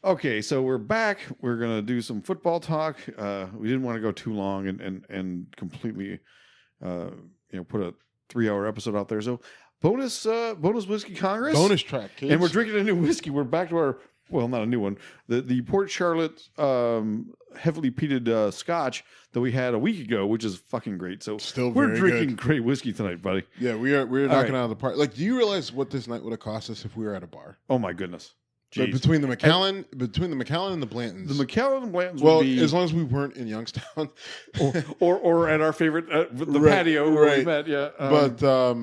Okay, so we're back. We're gonna do some football talk. We didn't want to go too long and completely, put a 3-hour episode out there. So bonus whiskey Congress, Bonus track, kids. and we're drinking a new whiskey. We're back to our not a new one. The Port Charlotte heavily peated Scotch that we had a week ago, which is fucking great. So Still we're very drinking good. great whiskey tonight, buddy. Yeah, we're knocking right. out of the park. Like, do you realize what this night would have cost us if we were at a bar? Oh my goodness. Like between the McAllen and the Blantons. The McAllen and Blantons Well, would be... as long as we weren't in Youngstown. or at our favorite, the Right, patio where we right. met, yeah. But, a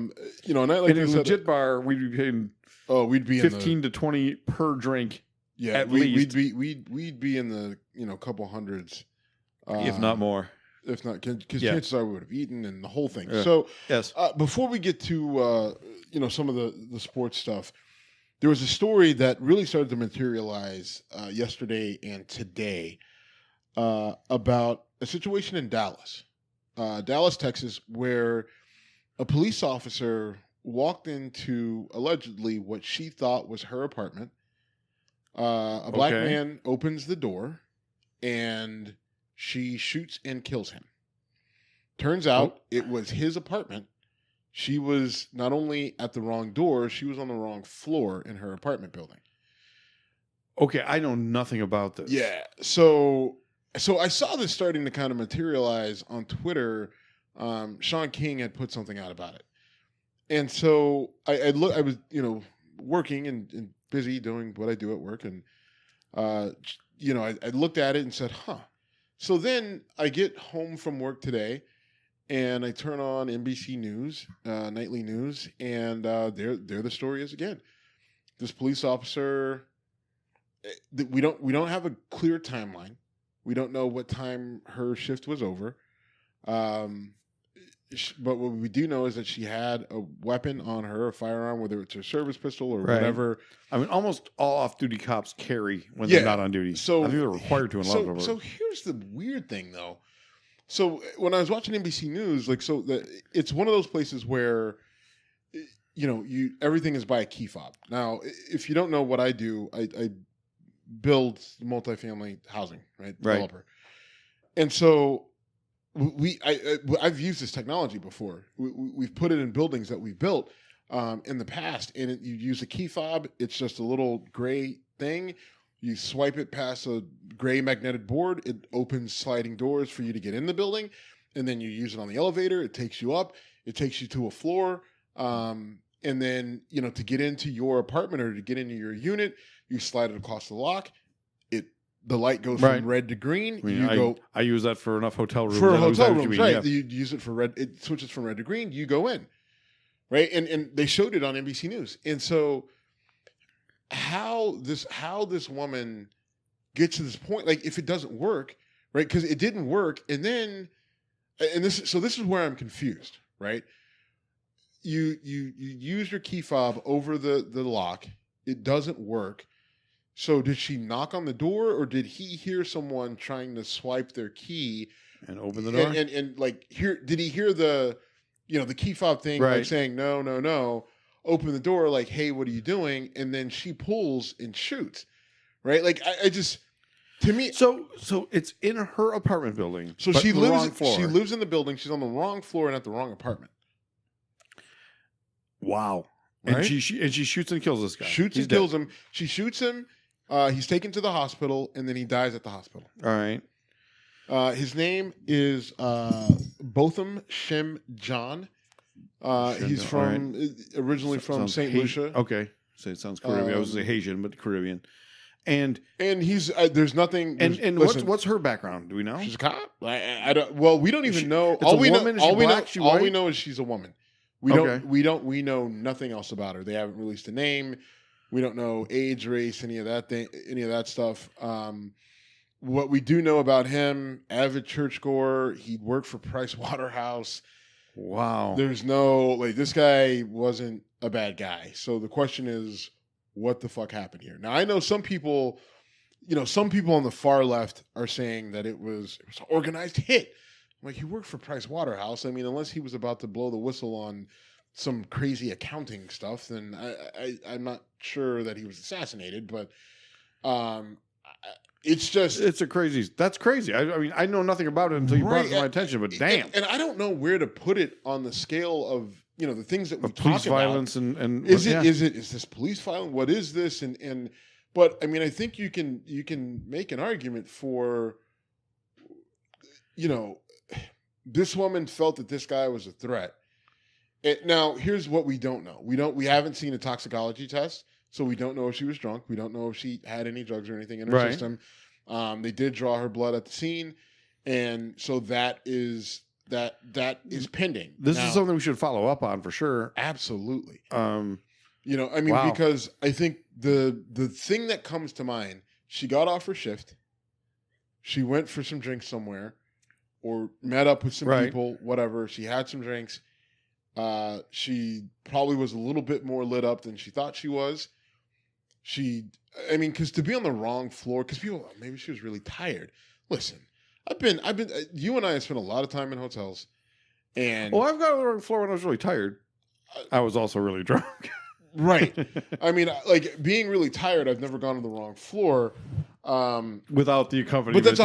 night like in a this... legit bar, we'd be paying we'd be 15 to 20 per drink, at least. We'd be in the, couple hundreds. If not more. If not, because chances are we would have eaten and the whole thing. Yeah. So, yes. Before we get to, some of the sports stuff, there was a story that really started to materialize yesterday and today about a situation in Dallas, Texas, where a police officer walked into allegedly what she thought was her apartment. A black man opens the door and she shoots and kills him. Turns out it was his apartment. She was not only at the wrong door, she was on the wrong floor in her apartment building. Okay, I know nothing about this. Yeah. So I saw this starting to kind of materialize on Twitter. Sean King had put something out about it. And so I was, working and busy doing what I do at work. And, I looked at it and said, huh. So then I get home from work today and I turn on NBC News, nightly news, and there the story is again. This police officer, we don't have a clear timeline. We don't know what time her shift was over. But what we do know is that she had a weapon on her, a firearm, whether it's her service pistol or whatever. I mean, almost all off-duty cops carry when they're not on duty. So I think they're required to in a lot of them. So here's the weird thing, though. So when I was watching NBC News, it's one of those places where, everything is by a key fob. Now, if you don't know what I do, I build multifamily housing, right? Developer. And so I've used this technology before. We've put it in buildings that we've built in the past, and you use a key fob. It's just a little gray thing. You swipe it past a gray magnetic board. It opens sliding doors for you to get in the building, and then you use it on the elevator. It takes you up. It takes you to a floor, and then to get into your apartment or to get into your unit, you slide it across the lock. The light goes from red to green. I use that for enough hotel rooms. For hotel rooms, right? Yeah. You use it for red. It switches from red to green. You go in, right? And they showed it on NBC News. And so, how this woman gets to this point? Like, if it doesn't work, right? Because it didn't work, and this is where I'm confused, right? You use your key fob over the lock. It doesn't work. So did she knock on the door, or did he hear someone trying to swipe their key and open the door? And did he hear the key fob thing, like saying no, open the door, like, hey, what are you doing? And then she pulls and shoots, right? Like I just, to me, so it's in her apartment building. So she lives in the building. She's on the wrong floor and at the wrong apartment. Wow. Right? And she shoots and kills this guy. Kills him. She shoots him. He's taken to the hospital, and then he dies at the hospital. All right. His name is Botham Shem John. He's originally from St. Lucia. Okay. So it sounds Caribbean. I was going to say Haitian, but Caribbean. And he's there's nothing. And listen, what's her background? Do we know? She's a cop. I don't. Well, we don't even know. All we know is she's a woman. We know nothing else about her. They haven't released a name. We don't know age, race, any of that stuff. What we do know about him, avid churchgoer, he worked for Price Waterhouse. Wow. There's this guy wasn't a bad guy. So the question is, what the fuck happened here? Now, I know some people on the far left are saying that it was an organized hit. I'm like, he worked for Price Waterhouse. I mean, unless he was about to blow the whistle on some crazy accounting stuff, then I'm not sure that he was assassinated. But it's a crazy. That's crazy. I mean, I know nothing about it until you brought it to my attention. But damn, and I don't know where to put it on the scale of the things that we police talk violence about. and is this police violence? What is this? But I mean, I think you can make an argument for, this woman felt that this guy was a threat. Now, here's what we don't know. We haven't seen a toxicology test, so we don't know if she was drunk. We don't know if she had any drugs or anything in her system. They did draw her blood at the scene, and so that is pending. This is something we should follow up on for sure. Absolutely. Wow. Because I think the thing that comes to mind, she got off her shift, she went for some drinks somewhere, or met up with some people, whatever. She had some drinks. She probably was a little bit more lit up than she thought she was. Because to be on the wrong floor, because people, maybe she was really tired. Listen, you and I have spent a lot of time in hotels, and I've got on the wrong floor when I was really tired. I was also really drunk. Right. I mean, like being really tired, I've never gone to the wrong floor. Without the accompaniment. But that's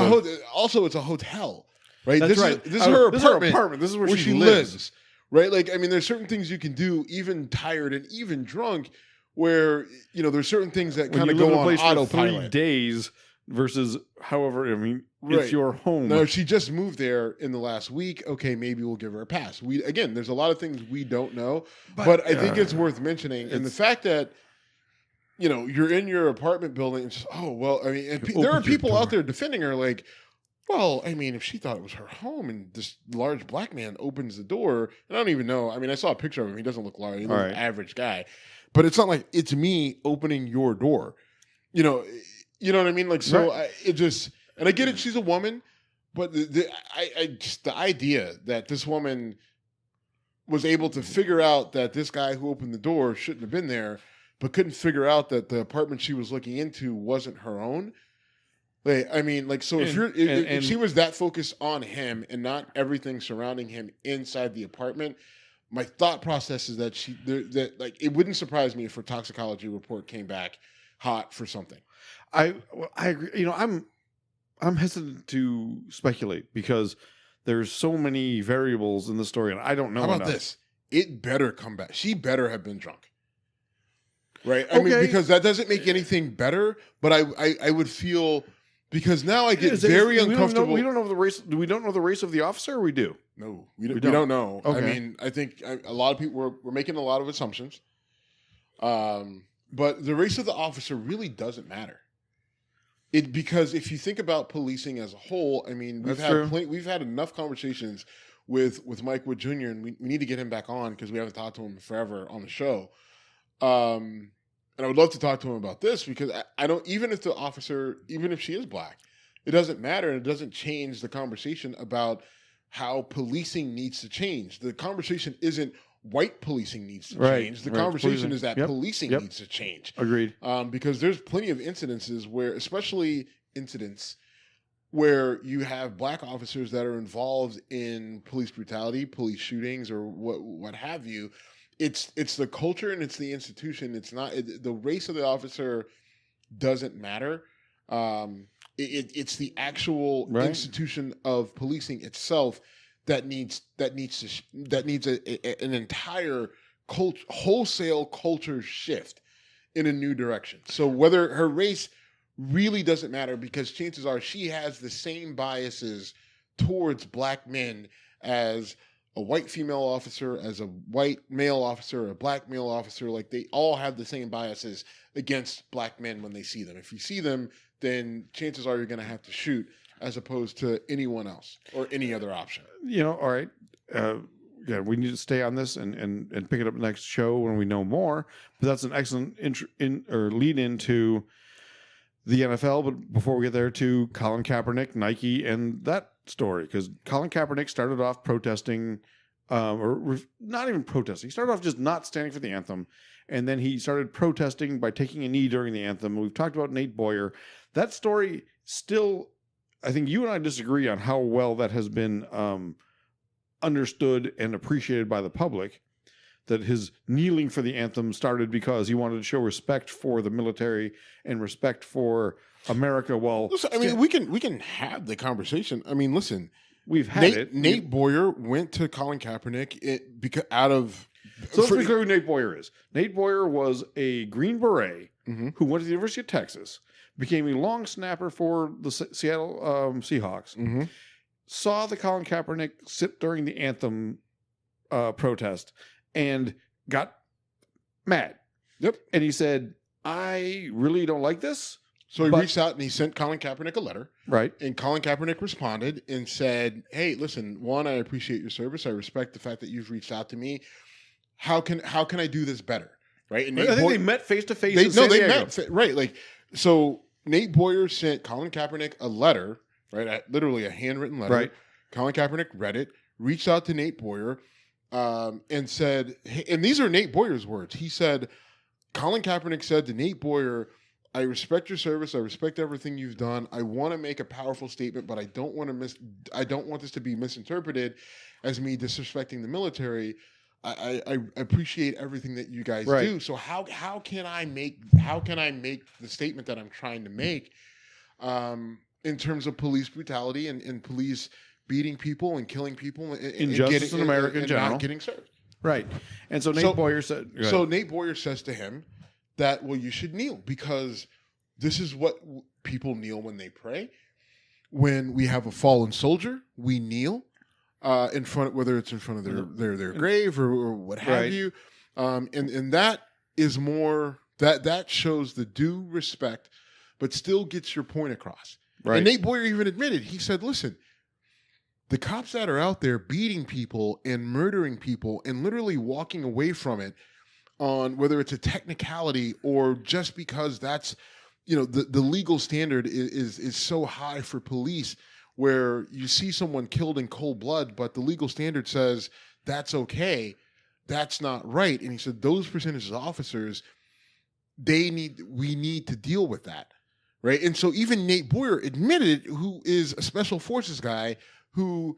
also it's a hotel, right? That's right. This is her apartment. This is where she lives. Right? Like, I mean, there's certain things you can do, even tired and even drunk, where, there's certain things that kind of go on autopilot. 3 days versus however, it's your home. No, she just moved there in the last week. Okay, maybe we'll give her a pass. There's a lot of things we don't know, but I think it's worth mentioning. And the fact that, you're in your apartment building and just, there are people out there defending her like, well, if she thought it was her home and this large black man opens the door, and I don't even know. I saw a picture of him. He doesn't look large. He looks an average guy. But it's not like it's me opening your door. You know what I mean? Like, so and I get it. She's a woman, but the idea that this woman was able to figure out that this guy who opened the door shouldn't have been there, but couldn't figure out that the apartment she was looking into wasn't her own. If she was that focused on him and not everything surrounding him inside the apartment, my thought process is that it wouldn't surprise me if her toxicology report came back hot for something. I agree. I'm hesitant to speculate because there's so many variables in the story, and I don't know. How about this? It better come back. She better have been drunk. Right? Because that doesn't make anything better, but I would feel. Because now I get very uncomfortable. We don't know the race. We don't know the race of the officer, or we do? No, we don't know. Okay. I think a lot of people we're making a lot of assumptions. But the race of the officer really doesn't matter. Because if you think about policing as a whole, we've had enough conversations with Mike Wood Jr. and we need to get him back on because we haven't talked to him forever on the show. And I would love to talk to him about this because I don't, even if she is black, it doesn't matter. And it doesn't change the conversation about how policing needs to change. The conversation isn't white policing needs to change. The conversation is that policing needs to change. Agreed. Because there's plenty of incidences especially incidents where you have black officers that are involved in police brutality, police shootings, or what have you. It's the culture and it's the institution. It's not the race of the officer doesn't matter. It's the actual institution of policing itself that needs an entire wholesale culture shift in a new direction. So whether her race really doesn't matter because chances are she has the same biases towards black men as a white female officer, as a white male officer, a black male officer. Like they all have the same biases against black men when they see them. If you see them, then chances are you're going to have to shoot as opposed to anyone else or any other option. All right. We need to stay on this and pick it up next show when we know more. But that's an excellent lead into the NFL. But before we get there to Colin Kaepernick, Nike, and that story, because Colin Kaepernick started off protesting, or not even protesting. He started off just not standing for the anthem, and then he started protesting by taking a knee during the anthem. We've talked about Nate Boyer. That story still, I think you and I disagree on how well that has been understood and appreciated by the public, that his kneeling for the anthem started because he wanted to show respect for the military and respect for America while... Listen, I mean, we can have the conversation. I mean, listen, we've had it. Nate Boyer went to Colin Kaepernick because out of... So let's be clear who Nate Boyer is. Nate Boyer was a Green Beret who went to the University of Texas, became a long snapper for the Seattle Seahawks, saw the Colin Kaepernick sit during the anthem protest, and got mad. Yep. And he said, I really don't like this. So he reached out and he sent Colin Kaepernick a letter. Right. And Colin Kaepernick responded and said, hey, listen, one, I appreciate your service. I respect the fact that you've reached out to me. How can I do this better? Right. And I think they met face to face. They met. Right. Like, so Nate Boyer sent Colin Kaepernick a letter, right? Literally a handwritten letter. Right. Colin Kaepernick read it, reached out to Nate Boyer, and said, hey, and these are Nate Boyer's words. He said, Colin Kaepernick said to Nate Boyer, I respect your service. I respect everything you've done. I want to make a powerful statement, but I don't want this to be misinterpreted as me disrespecting the military. I appreciate everything that you guys do. So how can I make the statement that I'm trying to make in terms of police brutality and police beating people and killing people and injustice in America in general, not getting served. Right. And so Nate Boyer said... So Nate Boyer says to him that, well, you should kneel because this is what people kneel when they pray. When we have a fallen soldier, we kneel in front, whether it's in front of their grave or what have you. And that is more, that shows the due respect, but still gets your point across. Right. And Nate Boyer even admitted, he said, listen, the cops that are out there beating people and murdering people and literally walking away from it on whether it's a technicality or just because that's, the legal standard is so high for police where you see someone killed in cold blood, but the legal standard says that's okay. That's not right. And he said those percentages of officers, we need to deal with that. Right. And so even Nate Boyer admitted, who is a special forces guy who,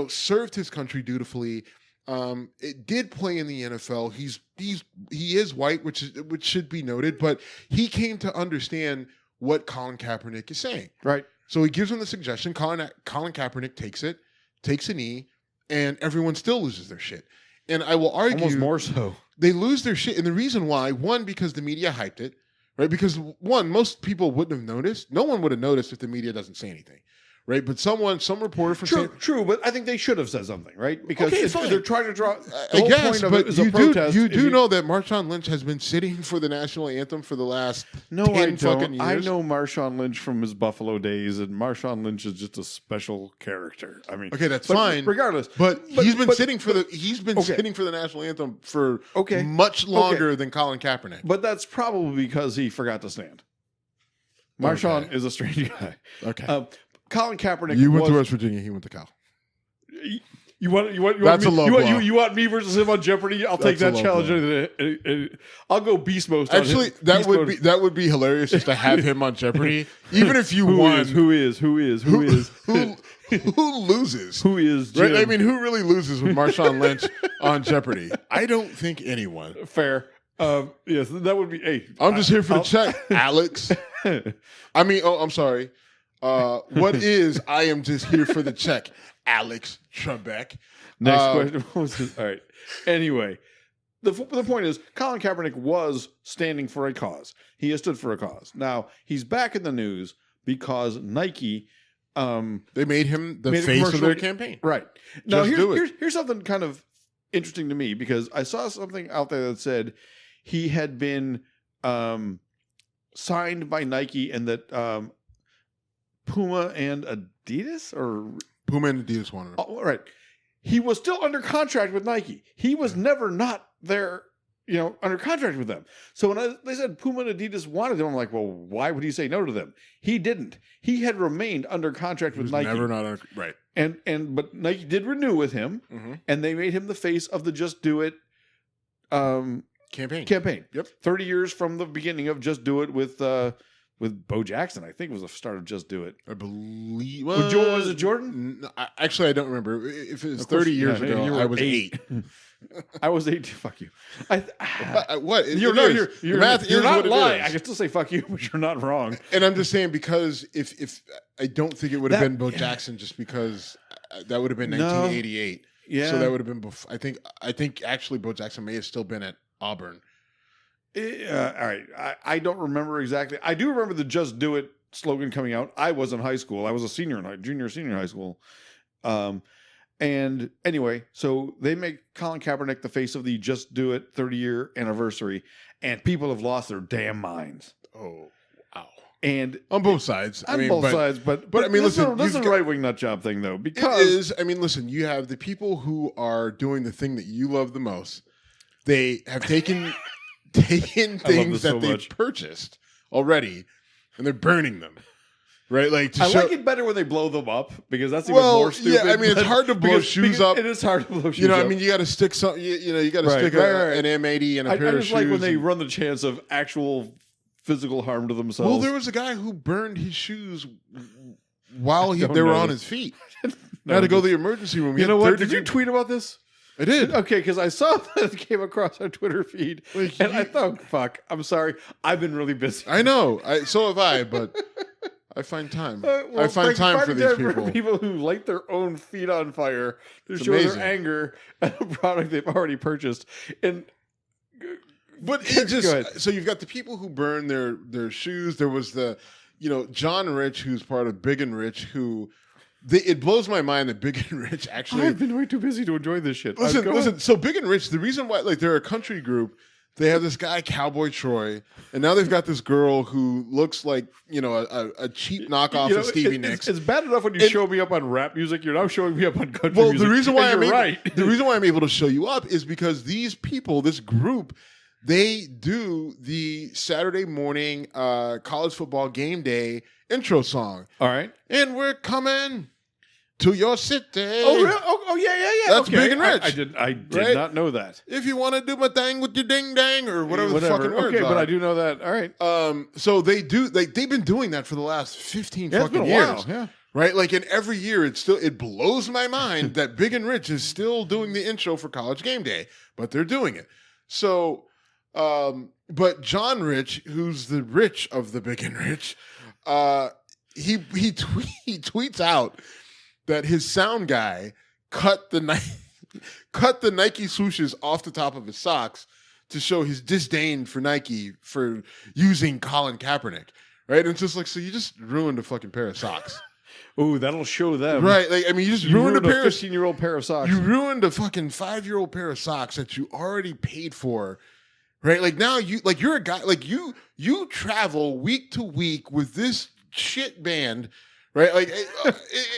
served his country dutifully. It did play in the NFL. He is white, which should be noted, but he came to understand what Colin Kaepernick is saying. Right. So he gives him the suggestion. Colin Kaepernick takes a knee, and everyone still loses their shit. And I will argue almost more so. They lose their shit, and the reason why, one, because the media hyped it, right? Because one, most people wouldn't have noticed. No one would have noticed if the media doesn't say anything. Right, but some reporter from true, but I think they should have said something, right? Because they're trying to draw. I guess, but you do know that Marshawn Lynch has been sitting for the national anthem for the last 10 fucking years. I know Marshawn Lynch from his Buffalo days, and Marshawn Lynch is just a special character. I mean, okay, that's fine. Regardless, he's been sitting for the national anthem for much longer than Colin Kaepernick. But that's probably because he forgot to stand. Marshawn is a strange guy. Okay. Colin Kaepernick. You went to West Virginia. He went to Cal. You want That's me, a low blow. You want me versus him on Jeopardy? I'll take that challenge. I'll go beast mode. Actually, that would be hilarious just to have him on Jeopardy. Even if you won, who loses? Who is Jim? Right? I mean, who really loses with Marshawn Lynch on Jeopardy? I don't think anyone. Fair. Yes, that would be. Hey, I'm just here for the check, Alex. I mean, I'm sorry. What is I am just here for the check, Alex Trebek. Next question. All right. Anyway, the point is, Colin Kaepernick was standing for a cause. He has stood for a cause. Now, he's back in the news because Nike... they made him the face of their campaign. Right. Now, here's something kind of interesting to me, because I saw something out there that said he had been signed by Nike and that... Puma and Adidas wanted him. Oh, right. He was still under contract with Nike. He was never not there, under contract with them. So when they said Puma and Adidas wanted him, I'm like, well, why would he say no to them? He didn't. He had remained under contract with Nike. Never not under, right. But Nike did renew with him, and they made him the face of the Just Do It campaign. Yep. 30 30 years from the beginning of Just Do It with with Bo Jackson, I think was the start of Just Do It. I believe. Was it Jordan? Actually, I don't remember. If it was 30 years ago, I was 8. I was 8. Fuck you. What? You're not lying. I can still say fuck you, but you're not wrong. And I'm just saying because if I don't think it would have been Bo Jackson, just because that would have been 1988. Yeah. So that would have been before. I think actually Bo Jackson may have still been at Auburn. All right. I don't remember exactly. I do remember the Just Do It slogan coming out. I was in high school. I was a senior in high school. And anyway, so they make Colin Kaepernick the face of the Just Do It 30-year anniversary, and people have lost their damn minds. Oh, wow. And on both sides. But I mean, listen, this is a right-wing nut job thing, though, because it is. I mean, listen, you have the people who are doing the thing that you love the most. They have taken things that they've purchased already, and they're burning them. Right, like like it better when they blow them up because that's even more stupid. Yeah, I mean, it's hard to blow shoes up. It is hard to blow shoes up. You know, I mean, you got to stick some. You got to stick an M80 and a pair of shoes. I just like when they run the chance of actual physical harm to themselves. Well, there was a guy who burned his shoes while they were on his feet. Had to go to the emergency room. You know what? Did you tweet about this? I did. Okay, because I saw that it came across our Twitter feed, and I thought, "Fuck, I'm sorry, I've been really busy." I know. So have I, but. I find time. I find time for these people. For people who light their own feet on fire to show their anger at a product they've already purchased. But it just so you've got the people who burn their shoes. There was the, John Rich, who's part of Big and Rich, who it blows my mind that Big and Rich actually. I've been way too busy to enjoy this shit. Listen. So Big and Rich, the reason why, they're a country group. They have this guy, Cowboy Troy, and now they've got this girl who looks like, a cheap knockoff of Stevie Nicks. It's bad enough when you show me up on rap music. You're now showing me up on country music. Well, the reason why I'm able to show you up is because these people, this group, they do the Saturday morning college football game day intro song. All right. And we're coming to your city. Oh, really? Oh, yeah. That's Big and Rich. I did not know that. If you want to do my thing with your ding dang or whatever the fucking words are. But I do know that. All right. So they do. They've been doing that for the last 15 fucking years. Yeah. Right. Like, and every year it blows my mind that Big and Rich is still doing the intro for College Game Day, but they're doing it. So, but John Rich, who's the rich of the Big and Rich, he tweets out that his sound guy cut the Nike swooshes off the top of his socks to show his disdain for Nike for using Colin Kaepernick, right? And it's just like, so you just ruined a fucking pair of socks. Ooh, that'll show them. Right. Like, I mean, you just ruined a 15-year-old pair of socks. You ruined a fucking 5-year-old pair of socks that you already paid for. Right? Like, now you're a guy, like you travel week to week with this shit band. Right, like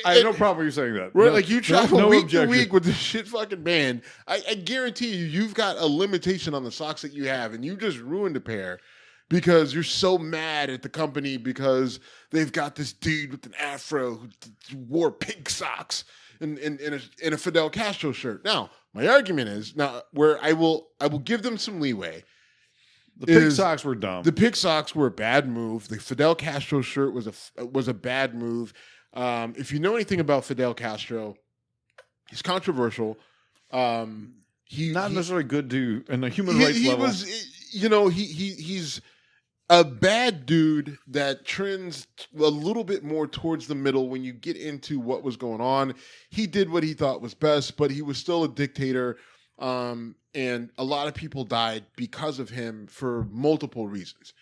I have no problem with you saying that. Right, no, like you travel week objection. to week with this shit fucking band. I guarantee you've got a limitation on the socks that you have, and you just ruined a pair because you're so mad at the company because they've got this dude with an afro who wore pink socks in a Fidel Castro shirt. Now, my argument is where I will give them some leeway. The pink socks were dumb. The pink socks were a bad move. The Fidel Castro shirt was a bad move. If you know anything about Fidel Castro, he's controversial. He's not necessarily good to in a human rights level. He's a bad dude that trends a little bit more towards the middle when you get into what was going on. He did what he thought was best, but he was still a dictator. And a lot of people died because of him for multiple reasons.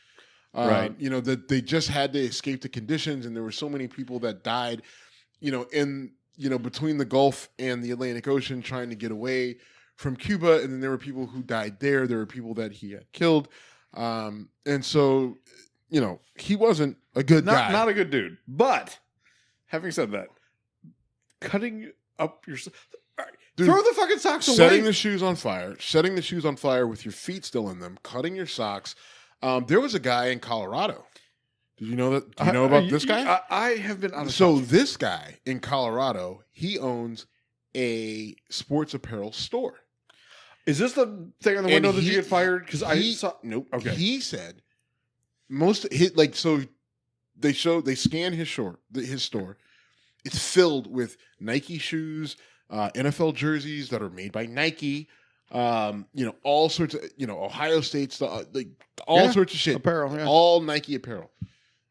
Right. That they just had to escape the conditions, and there were so many people that died, between the Gulf and the Atlantic Ocean trying to get away from Cuba. And then there were people who died there. There were people that he had killed. And so, he wasn't a good guy. Not a good dude. But having said that, cutting up your... Dude, throw the fucking socks away. Setting the shoes on fire with your feet still in them, cutting your socks. There was a guy in Colorado. Did you know that? Do you know about this guy? I have been on. So this guy in Colorado, he owns a sports apparel store. Is this the thing on the window that you get fired? Because I saw. Nope. Okay. He said they scan his store. It's filled with Nike shoes, NFL jerseys that are made by Nike. All sorts of Ohio State stuff, like all sorts of shit, apparel, all Nike apparel.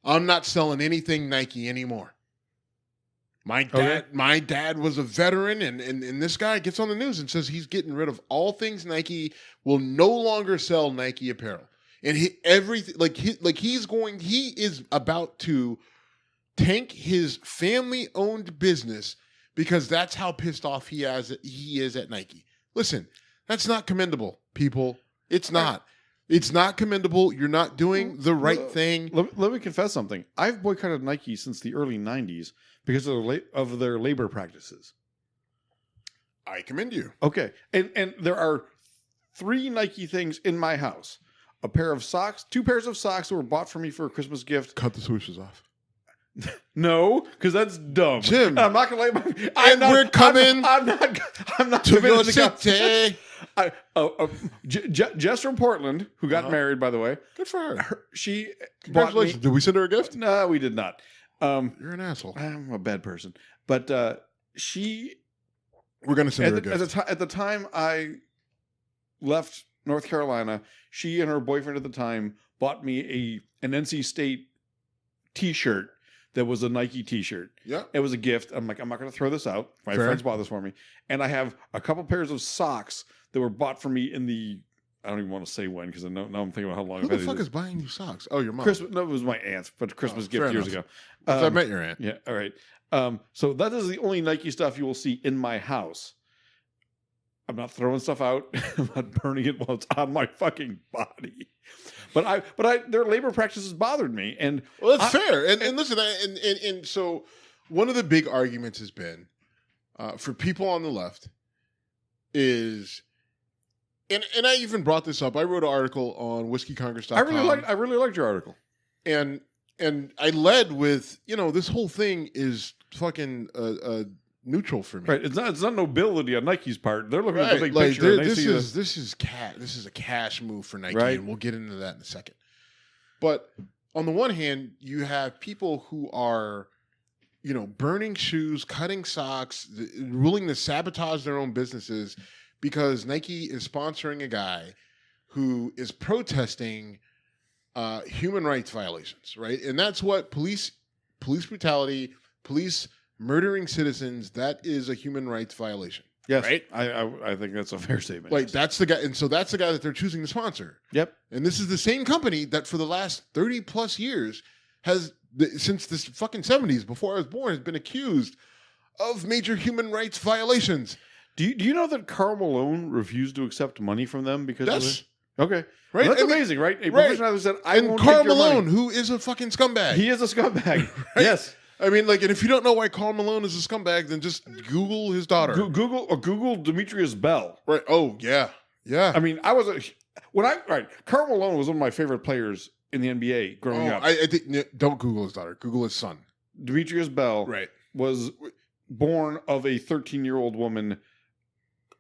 I'm not selling anything Nike anymore. My dad was a veteran, and this guy gets on the news and says he's getting rid of all things Nike, will no longer sell Nike apparel. And he is about to tank his family-owned business because that's how pissed off he is at Nike. Listen, that's not commendable, people. It's not. It's not commendable. You're not doing the right thing. Let me confess something. I've boycotted Nike since the early 90s because of their labor practices. I commend you. Okay. And there are 3 Nike things in my house. A pair of socks, 2 pairs of socks that were bought for me for a Christmas gift. Cut the swooshes off. No, because that's dumb. Jim. I'm not going to lay I'm not to your city. Jess from Portland, who got married, by the way. Good for her. She Congratulations. Did we send her a gift? No, we did not. You're an asshole. I'm a bad person. But we're going to send her a gift. At the time I left North Carolina, she and her boyfriend at the time bought me an NC State T-shirt that was a Nike T-shirt. Yeah. It was a gift. I'm like, I'm not going to throw this out. My friends bought this for me. And I have a couple pairs of socks that were bought for me in the, I don't even want to say when, because now I'm thinking about how long Who the fuck is buying you socks? Oh, your mom. No, it was my aunt, but Christmas gift years ago. I met your aunt. Yeah, all right. So that is the only Nike stuff you will see in my house. I'm not throwing stuff out. I'm not burning it while it's on my fucking body. But their labor practices bothered me, and that's fair. And listen, and so one of the big arguments has been for people on the left is, and I even brought this up. I wrote an article on whiskeycongress.com. I really liked your article, and I led with this whole thing is fucking neutral for me. Right. It's not nobility on Nike's part. They're looking at the big like picture. This is a cash move for Nike, right. And we'll get into that in a second. But on the one hand, you have people who are, burning shoes, cutting socks, willing to sabotage their own businesses because Nike is sponsoring a guy who is protesting human rights violations, right? And that's what police brutality, police murdering citizens, that is a human rights violation. Yes, right? I think that's a fair statement. Like, that's the guy, and so that's the guy that they're choosing to sponsor. Yep. And this is the same company that for the last 30 plus years has, since the fucking 70s, before I was born, has been accused of major human rights violations. Do you know that Karl Malone refused to accept money from them because of this? Okay. Right. Well, that's amazing, right? A professional said, I won't Karl take your Malone, money. who is a fucking scumbag. He is a scumbag. Right? Yes. I mean, like, and if you don't know why Karl Malone is a scumbag, then just Google his daughter. Google Demetrius Bell. Right. Oh, yeah. Yeah. I mean, Karl Malone was one of my favorite players in the NBA growing up. I think, don't Google his daughter. Google his son. Demetrius Bell was born of a 13-year-old woman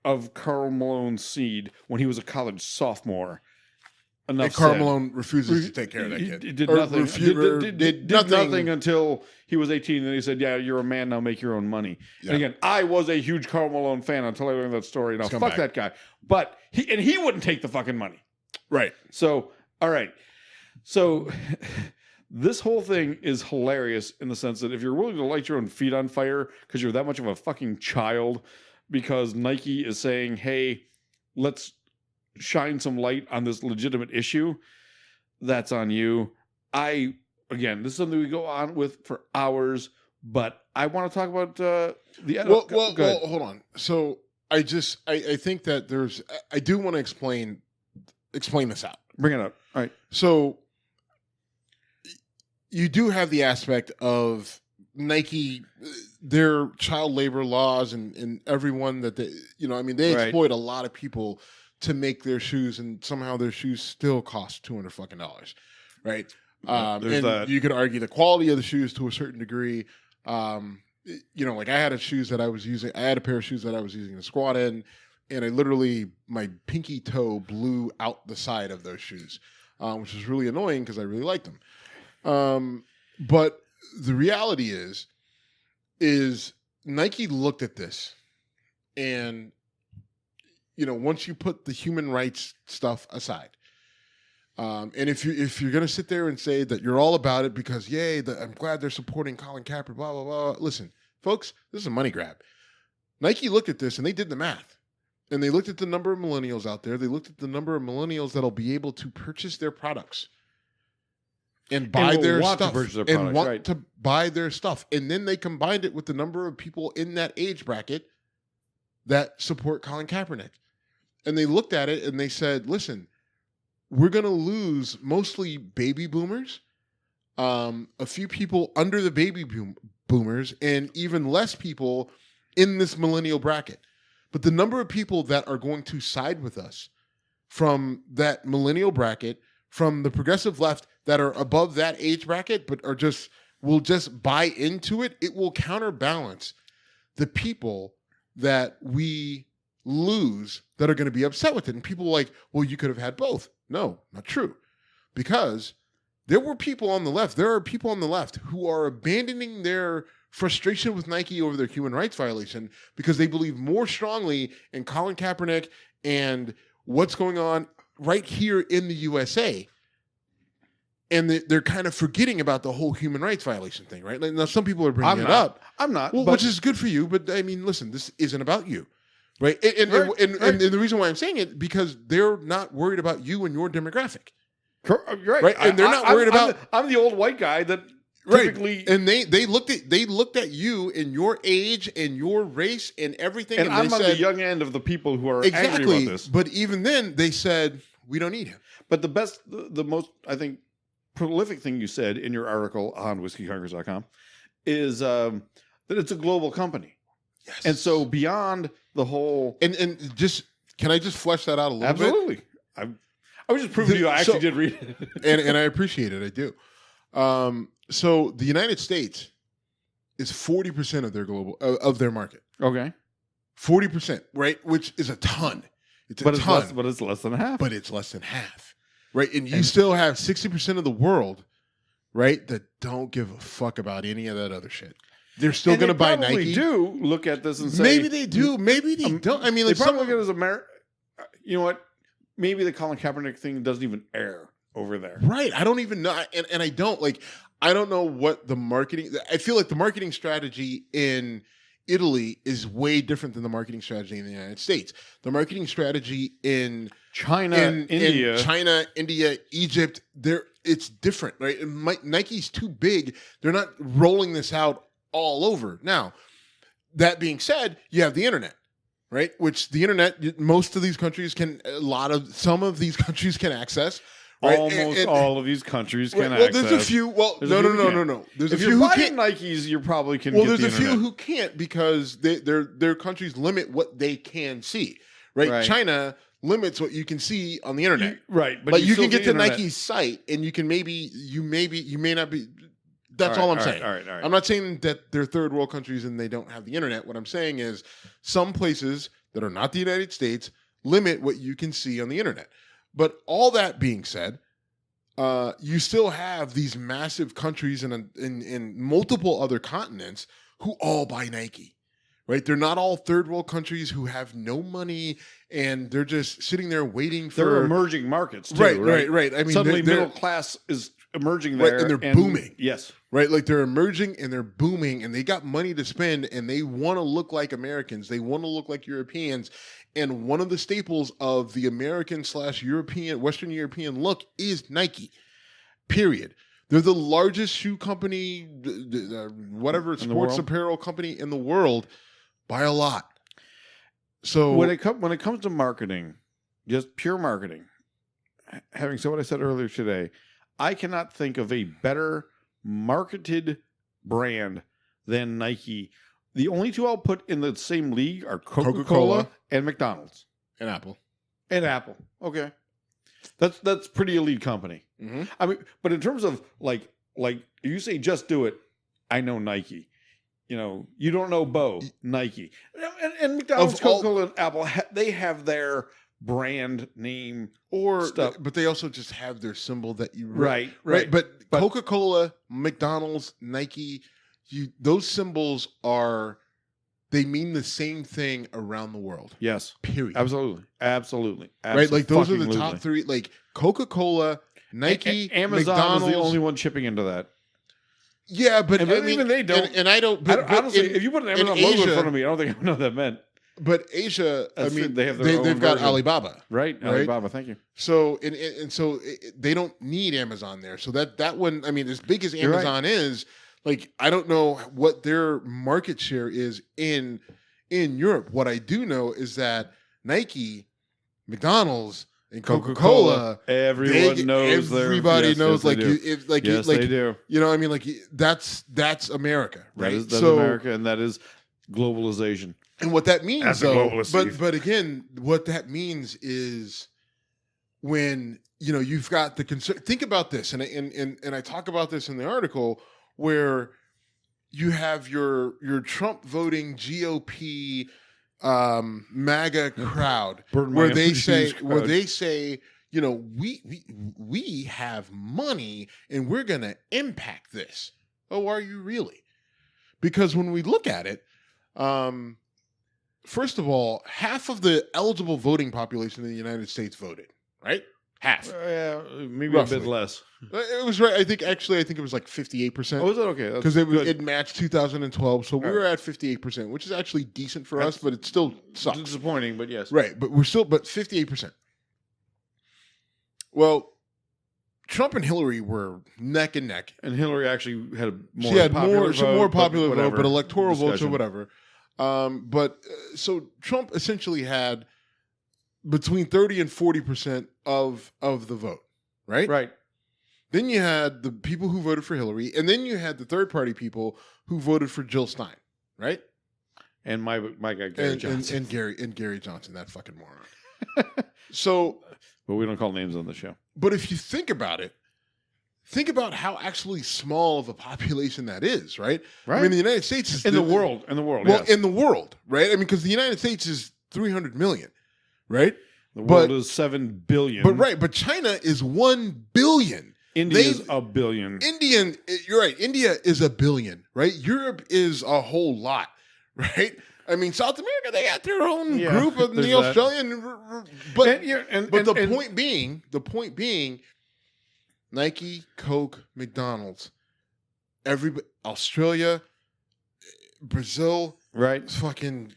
of Karl Malone's seed when he was a college sophomore. And Karl Malone refuses to take care of that kid. Did nothing until he was 18. And then he said, yeah, you're a man, now make your own money. Yeah. And again, I was a huge Karl Malone fan until I learned that story. Now, fuck that guy. But he wouldn't take the fucking money. Right. So, all right. So this whole thing is hilarious in the sense that if you're willing to light your own feet on fire because you're that much of a fucking child, because Nike is saying, hey, let's shine some light on this legitimate issue, that's on you. Again, this is something we go on with for hours, but I want to talk about the well, hold on. So I think that I do want to explain this out. Bring it up. All right. So you do have the aspect of Nike, their child labor laws and everyone that they exploit a lot of people to make their shoes, and somehow their shoes still cost $200 fucking dollars, right? You could argue the quality of the shoes to a certain degree. Like I had a pair of shoes that I was using to squat in, and my pinky toe blew out the side of those shoes, which was really annoying because I really liked them. But the reality is Nike looked at this, and once you put the human rights stuff aside, and if you're gonna sit there and say that you're all about it because I'm glad they're supporting Colin Kaepernick, blah blah blah. Listen, folks, this is a money grab. Nike looked at this and they did the math, and they looked at the number of millennials out there. They looked at the number of millennials that'll be able to purchase their products and buy their stuff and want to buy their stuff, and then they combined it with the number of people in that age bracket that support Colin Kaepernick, and they looked at it and they said, "Listen, we're going to lose mostly baby boomers, a few people under the baby boomers, and even less people in this millennial bracket. But the number of people that are going to side with us from that millennial bracket, from the progressive left that are above that age bracket, but will just buy into it, it will counterbalance the people that we lose that are going to be upset with it." And people are like, "Well, you could have had both." No, not true. Because there are people on the left who are abandoning their frustration with Nike over their human rights violation because they believe more strongly in Colin Kaepernick and what's going on right here in the USA. And they're kind of forgetting about the whole human rights violation thing, right? Now, some people are bringing it up. I'm not. Well, which is good for you. But I mean, listen, this isn't about you. Right? And the reason why I'm saying it, because they're not worried about you and your demographic. Right. And they're not worried about... I'm the old white guy that typically... Right. And they looked at you and your age and your race and everything. And I'm on the young end of the people who are angry about this. But even then, they said, we don't need him. But the most, I think, prolific thing you said in your article on whiskeycongress.com is that it's a global company. Yes. And so beyond the whole... And can I just flesh that out a little bit? Absolutely. I was just proving to you I actually did read it. and I appreciate it. I do. So the United States is 40% of their of their market. Okay. 40%, right? Which is a ton. It's a ton. But it's less than half. But it's less than half. Right? And you still have 60% of the world, right, that don't give a fuck about any of that other shit. They're still going to buy Nike. They do look at this and say... Maybe they do. Maybe they don't. I mean, they probably look at it as America. You know what? Maybe the Colin Kaepernick thing doesn't even air over there. Right. I don't even know. And I don't I don't know what the marketing... I feel like the marketing strategy in Italy is way different than the marketing strategy in the United States. The marketing strategy in China, India, Egypt, it's different, right? Nike's too big. They're not rolling this out all over. Now, that being said, you have the internet, right? Which the internet, most of these countries some of these countries can access. Right? Almost all of these countries can access. Well, there's a few. Well, no. There's a few who can't. Nikes, you probably can. Well, there's a few who can't because their countries limit what they can see. Right? China limits what you can see on the internet. Right, but you can get to Nike's site, and you may not be. That's all I'm saying. All right. I'm not saying that they're third world countries and they don't have the internet. What I'm saying is some places that are not the United States limit what you can see on the internet. But all that being said, you still have these massive countries in multiple other continents who all buy Nike, right? They're not all third world countries who have no money and they're just sitting there waiting for... They're emerging markets too, right. I mean, suddenly middle class is emerging there. Right, and they're booming. Yes. Right, like they're emerging and they're booming and they got money to spend and they want to look like Americans. They want to look like Europeans. And one of the staples of the American/European, Western European look is Nike, period. They're the largest shoe company, sports apparel company in the world by a lot. So when it comes to marketing, just pure marketing, having said what I said earlier today, I cannot think of a better marketed brand than Nike. The only two I'll put in the same league are Coca-Cola and McDonald's. And Apple. Okay. That's pretty elite company. Mm-hmm. I mean, but in terms of like you say just do it, I know Nike. You don't know Bo, Nike. And McDonald's, Coca-Cola, and Apple, they have their brand name or stuff. but they also just have their symbol that you Right. But Coca-Cola, McDonald's, Nike, those symbols they mean the same thing around the world. Yes. Period. Absolutely. Right? Like those are the top three. Like Coca-Cola, Nike, Amazon McDonald's. is the only one chipping into that. Yeah, but I mean, even they don't. And I don't. But honestly, if you put an Amazon logo in front of me, I don't think I know what that meant. But Asia, I mean, they've got Alibaba, right? Alibaba, thank you. So so they don't need Amazon there. So that one, I mean, as big as Amazon is, like, I don't know what their market share is in Europe. What I do know is that Nike, McDonald's, and Coca-Cola, everybody knows. Like, they do. You know, I mean, like, that's America, right? That's America, and that is globalization. And what that means, though, but again, what that means is when you've got the concern. Think about this, and I talk about this in the article where you have your Trump voting GOP MAGA crowd, where they say, we have money and we're going to impact this. Oh, are you really? Because when we look at it, first of all, half of the eligible voting population in the United States voted, right? Half. Maybe roughly. A bit less. It was right. I think it was like 58%. Oh, is that okay? Because it matched 2012, so we were at 58%, which is actually decent for us, but it still sucks. Disappointing, but yes. Right, but 58%. Well, Trump and Hillary were neck and neck, and Hillary actually had a more popular vote, but electoral votes or whatever. So Trump essentially had between 30 and 40% of the vote, right? Right. Then you had the people who voted for Hillary, and then you had the third party people who voted for Jill Stein, right? And my guy Gary Johnson. And Gary Johnson, that fucking moron. So, but we don't call names on the show. But if you think about it, think about how actually small of a population that is, right? Right. I mean, the United States is in the world. Well, yes. In the world, right? I mean, because the United States is 300 million, right? The world is 7 billion. But China is 1 billion. India is a billion. You're right. India is a billion, right? Europe is a whole lot, right? I mean, South America, they got their own group of the Australian. But the point being, Nike, Coke, McDonald's, Australia, Brazil, right? Fucking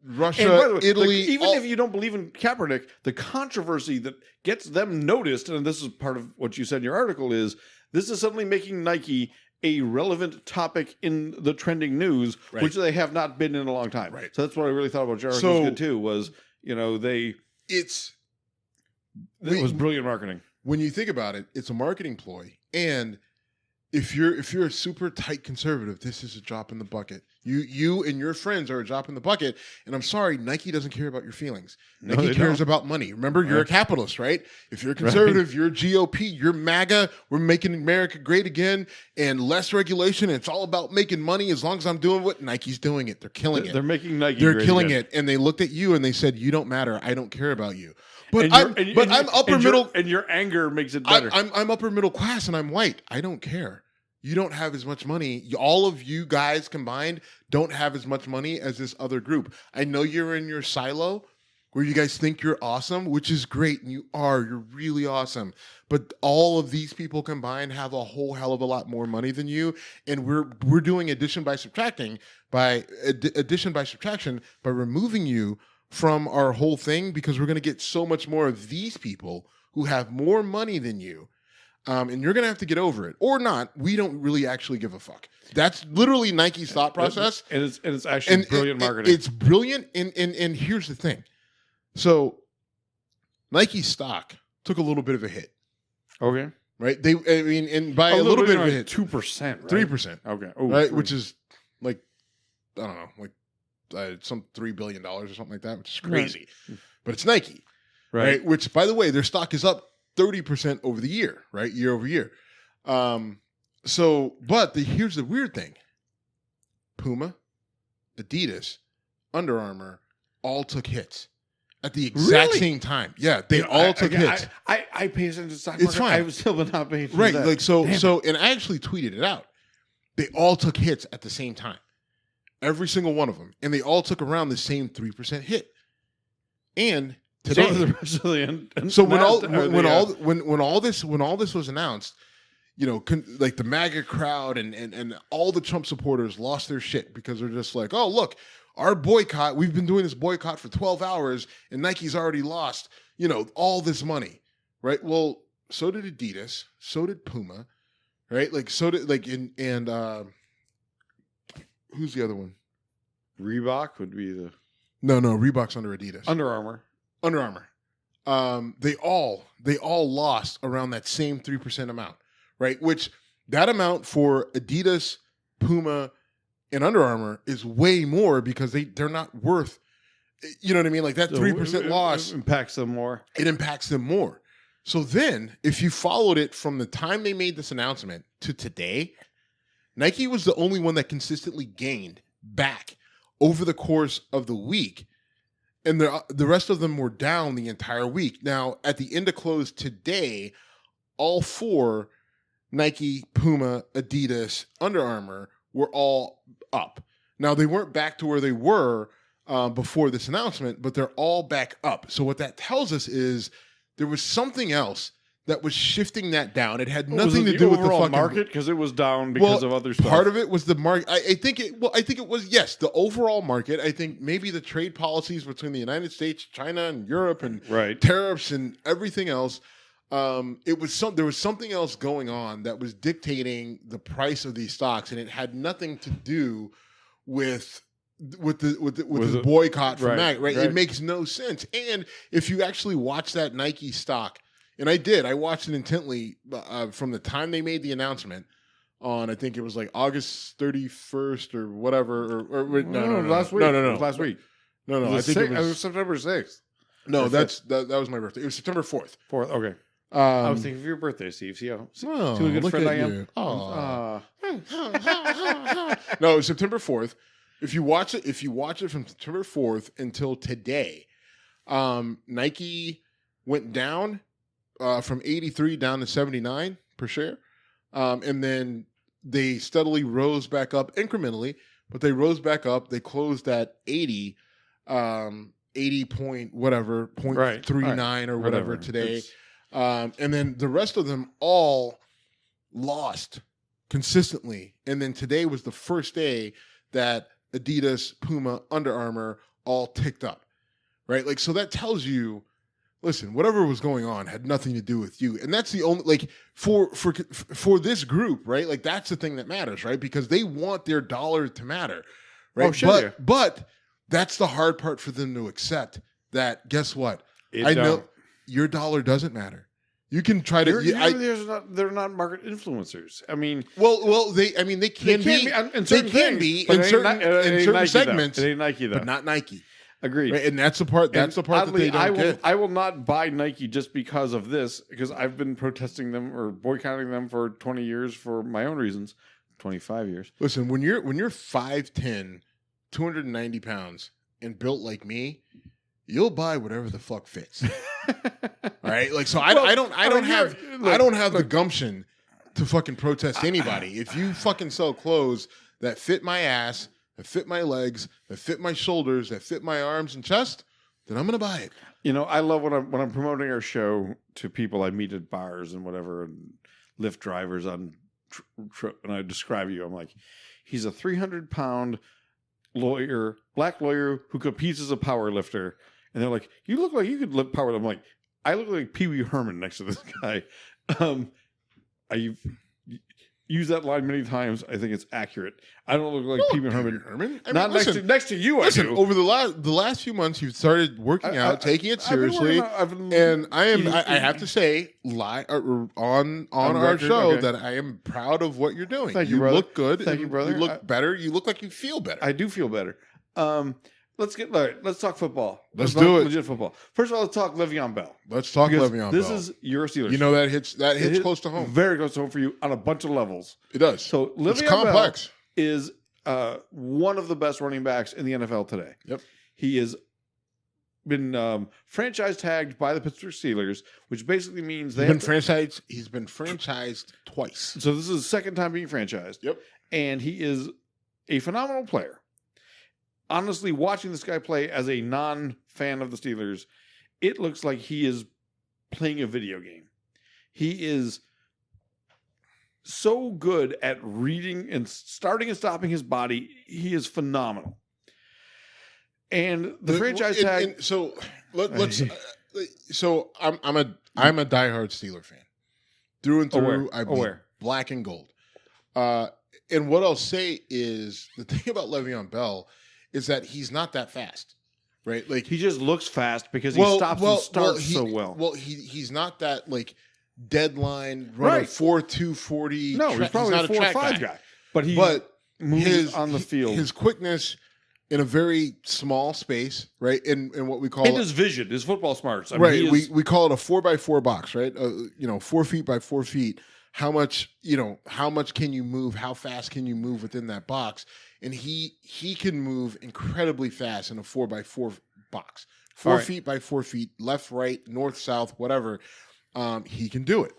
Russia, Italy. Even if you don't believe in Kaepernick, the controversy that gets them noticed, and this is part of what you said in your article, is this is suddenly making Nike a relevant topic in the trending news, which they have not been in a long time. Right. So that's what I really thought about your article was good too. Was it was brilliant marketing. When you think about it, it's a marketing ploy, and if you're a super tight conservative, this is a drop in the bucket. You and your friends are a drop in the bucket. And I'm sorry, Nike doesn't care about your feelings. Nike cares about money. Remember, you're a capitalist, right? If you're a conservative, you're GOP, you're MAGA. We're making America great again and less regulation. It's all about making money. As long as I'm doing what Nike's doing it, they're killing it. They're making Nike. They're great killing again. it. And they looked at you and they said, "You don't matter. I don't care about you." But I'm upper middle, and your anger makes it better. I'm upper middle class and I'm white. I don't care. You don't have as much money. All of you guys combined don't have as much money as this other group. I know you're in your silo where you guys think you're awesome, which is great, and you are. You're really awesome. But all of these people combined have a whole hell of a lot more money than you, and we're doing addition by subtraction by removing you from our whole thing because we're going to get so much more of these people who have more money than you. And you're going to have to get over it. Or not. We don't really actually give a fuck. That's literally Nike's thought process. And it's actually brilliant marketing. It's brilliant. And here's the thing. So Nike stock took a little bit of a hit. Okay. Right? And by a little bit of a hit. 2%, right? 3%. Okay. Right? 3. Which is like, I don't know, like some $3 billion or something like that, which is crazy. Right. But it's Nike. Right? Which, by the way, their stock is up 30% over the year, right? Year over year. Here's the weird thing. Puma, Adidas, Under Armour all took hits. at the exact Really? same time. Yeah, they all took hits. I pay attention to stock It's market. fine. I was still not paying attention Right, to that. like so. Damn So, and I actually tweeted it out. They all took hits at the same time, every single one of them, and they all took around the same 3% hit. And today, So the rest of the so when all this was announced, like the MAGA crowd and all the Trump supporters lost their shit because they're just like, oh look, our boycott. We've been doing this boycott for 12 hours, and Nike's already lost, all this money, right? Well, so did Adidas, so did Puma. Right, like so did and who's the other one? Reebok would be the No, Reebok's under Adidas. Under Armour. Under Armour. They all lost around that same 3% amount, right? Which that amount for Adidas, Puma, and Under Armour is way more because they're not worth. You know what I mean? Like that 3% loss impacts them more. It impacts them more. So then, if you followed it from the time they made this announcement to today, Nike was the only one that consistently gained back over the course of the week. And the rest of them were down the entire week. Now, at the end of close today, all four, Nike, Puma, Adidas, Under Armour, were all up. Now, they weren't back to where they were before this announcement, but they're all back up. So what that tells us is there was something else that was shifting that down. It had nothing to do with the fucking market because it was down because of other stuff. Part of it was the market. I think it was, yes, the overall market. I think maybe the trade policies between the United States, China, and Europe, and tariffs and everything else. There was something else going on that was dictating the price of these stocks, and it had nothing to do with the boycott from Mac, right? It makes no sense. And if you actually watch that Nike stock, and I watched it intently from the time they made the announcement on, I think it was like August 31st or whatever, no, last week. No, last week. No, I think it was September 6th. No, that was my birthday. It was September 4th. 4th, okay. I was thinking of your birthday, Steve. See how a good friend I am. No, it was September 4th. If you watch it from September 4th until today, Nike went down from 83 down to 79 per share. And then they steadily rose back up incrementally, but they rose back up. They closed at 80 point whatever, 0.39 or whatever today. And then the rest of them all lost consistently. And then today was the first day that Adidas, Puma, Under Armour all ticked up, right? Like, so that tells you, listen, whatever was going on had nothing to do with you. And that's the only, like, for this group, right? Like, that's the thing that matters, right? Because they want their dollar to matter, right? Oh, sure. But that's the hard part for them to accept, that guess what? I know your dollar doesn't matter. You can try to. They're not market influencers. I mean, they can be in certain segments. It ain't Nike though, but not Nike. Agreed. Right? And that's the part. That's the part oddly, that they don't get. I will not buy Nike just because of this, because I've been protesting them or boycotting them for 20 years for my own reasons. 25 years. Listen, when you're 5'10", 290 pounds, and built like me, you'll buy whatever the fuck fits. All right, like, so I don't have the gumption to fucking protest anybody. If you fucking sell clothes that fit my ass, that fit my legs, that fit my shoulders, that fit my arms and chest, then I'm gonna buy it. I love when I'm promoting our show to people I meet at bars and whatever, and Lyft drivers on and I describe you. I'm like, he's a 300-pound black lawyer who competes as a power lifter. And they're like, you look like you could lift power. I'm like, I look like Pee Wee Herman next to this guy. I've used that line many times. I think it's accurate. I don't look like Pee Wee Herman. I mean, not next to you. Listen, I do. Over the last few months, you've started working out, taking it seriously, and I have to say, on our show that I am proud of what you're doing. Thank you, brother. Look good. Thank you, brother. You look better. You look like you feel better. I do feel better. Let's talk football. Let's do it. Legit football. First of all, let's talk LeVeon Bell. Let's talk LeVeon Bell. This is your Steelers. You know that hits close to home. Very close to home for you on a bunch of levels. It does. So it's complex. Bell is one of the best running backs in the NFL today. Yep. He is been franchise tagged by the Pittsburgh Steelers, which basically means He's been franchised twice. So this is his second time being franchised. Yep. And he is a phenomenal player. Honestly, watching this guy play as a non-fan of the Steelers, it looks like he is playing a video game. He is so good at reading and starting and stopping his body. He is phenomenal. And the franchise tag. So let's. So I'm a diehard Steeler fan, through and through. I'm black and gold. And what I'll say is the thing about LeVeon Bell is that he's not that fast, right? Like he just looks fast because he stops and starts so well. Well, he's not that like deadline runner 4.2 40. No, he's probably not a 4.5 guy. But he moves on the field. His quickness in a very small space, right? In what we call his vision, his football smarts. I mean, we call it a 4x4 box, right? 4 feet by 4 feet. How much can you move? How fast can you move within that box? And he can move incredibly fast in a 4x4 box. 4 feet by 4 feet, left, right, north, south, whatever. He can do it.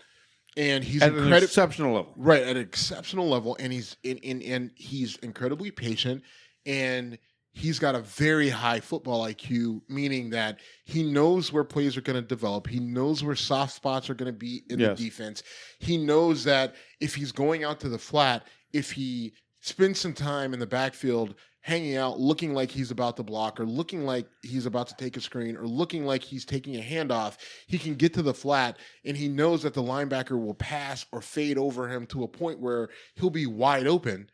And he's at an exceptional level. Right, at an exceptional level. And he's he's incredibly patient, and he's got a very high football IQ, meaning that he knows where plays are going to develop. He knows where soft spots are going to be in the defense. He knows that if he's going out to the flat, if he spends some time in the backfield hanging out, looking like he's about to block or looking like he's about to take a screen or looking like he's taking a handoff, he can get to the flat, and he knows that the linebacker will pass or fade over him to a point where he'll be wide open,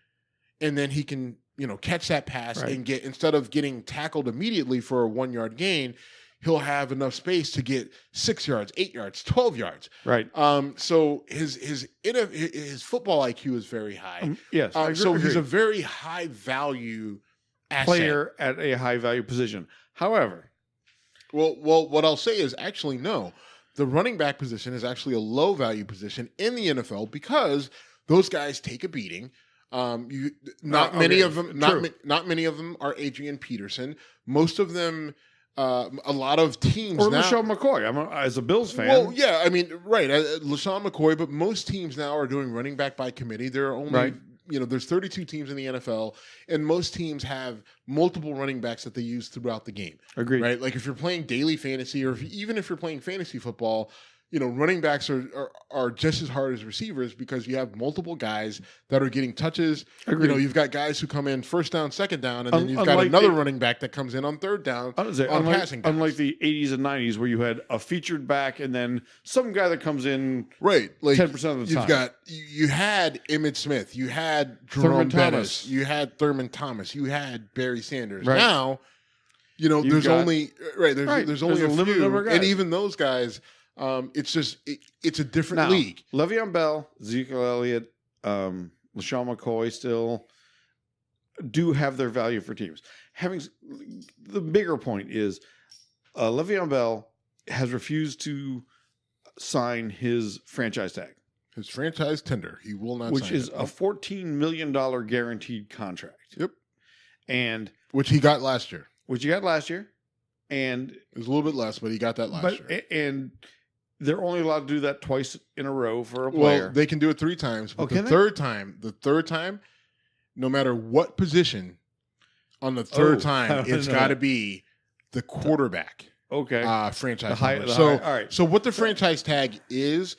and then he can catch that pass and get, instead of getting tackled immediately for a 1 yard gain, he'll have enough space to get 6 yards, 8 yards, 12 yards. Right. So his football IQ is very high. Yes. So he's a very high value asset. Player at a high value position. However, well, what I'll say is actually no. The running back position is actually a low value position in the NFL because those guys take a beating. Not many of them are Adrian Peterson. Most of them, a lot of teams or now. LaShawn McCoy. As a Bills fan. Well, yeah, I mean, right, LaShawn McCoy. But most teams now are doing running back by committee. There are only there's 32 teams in the NFL, and most teams have multiple running backs that they use throughout the game. Agreed. Right, like if you're playing daily fantasy, or even if you're playing fantasy football. Running backs are just as hard as receivers because you have multiple guys that are getting touches. Agreed. You've got guys who come in first down, second down, and then you've got another running back that comes in on third down passing downs. Unlike the 80s and 90s where you had a featured back and then some guy that comes in like 10% of the time. You had Emmitt Smith, you had Jerome Bettis, you had Thurman Thomas, you had Barry Sanders. Right. Now, there's only a limited number of guys. And even those guys – it's a different league. Le'Veon Bell, Ezekiel Elliott, LaShawn McCoy still do have their value for teams. The bigger point is Le'Veon Bell has refused to sign his franchise tag. His franchise tender. He will not which sign is a $14 million guaranteed contract. Yep. And which he got last year. And it was a little bit less, but he got that last year. And they're only allowed to do that twice in a row for a player. Well, they can do it 3 times. But the third time, no matter what position, on the third time, it's got to be the quarterback. Okay. Franchise. All right. So what the franchise tag is,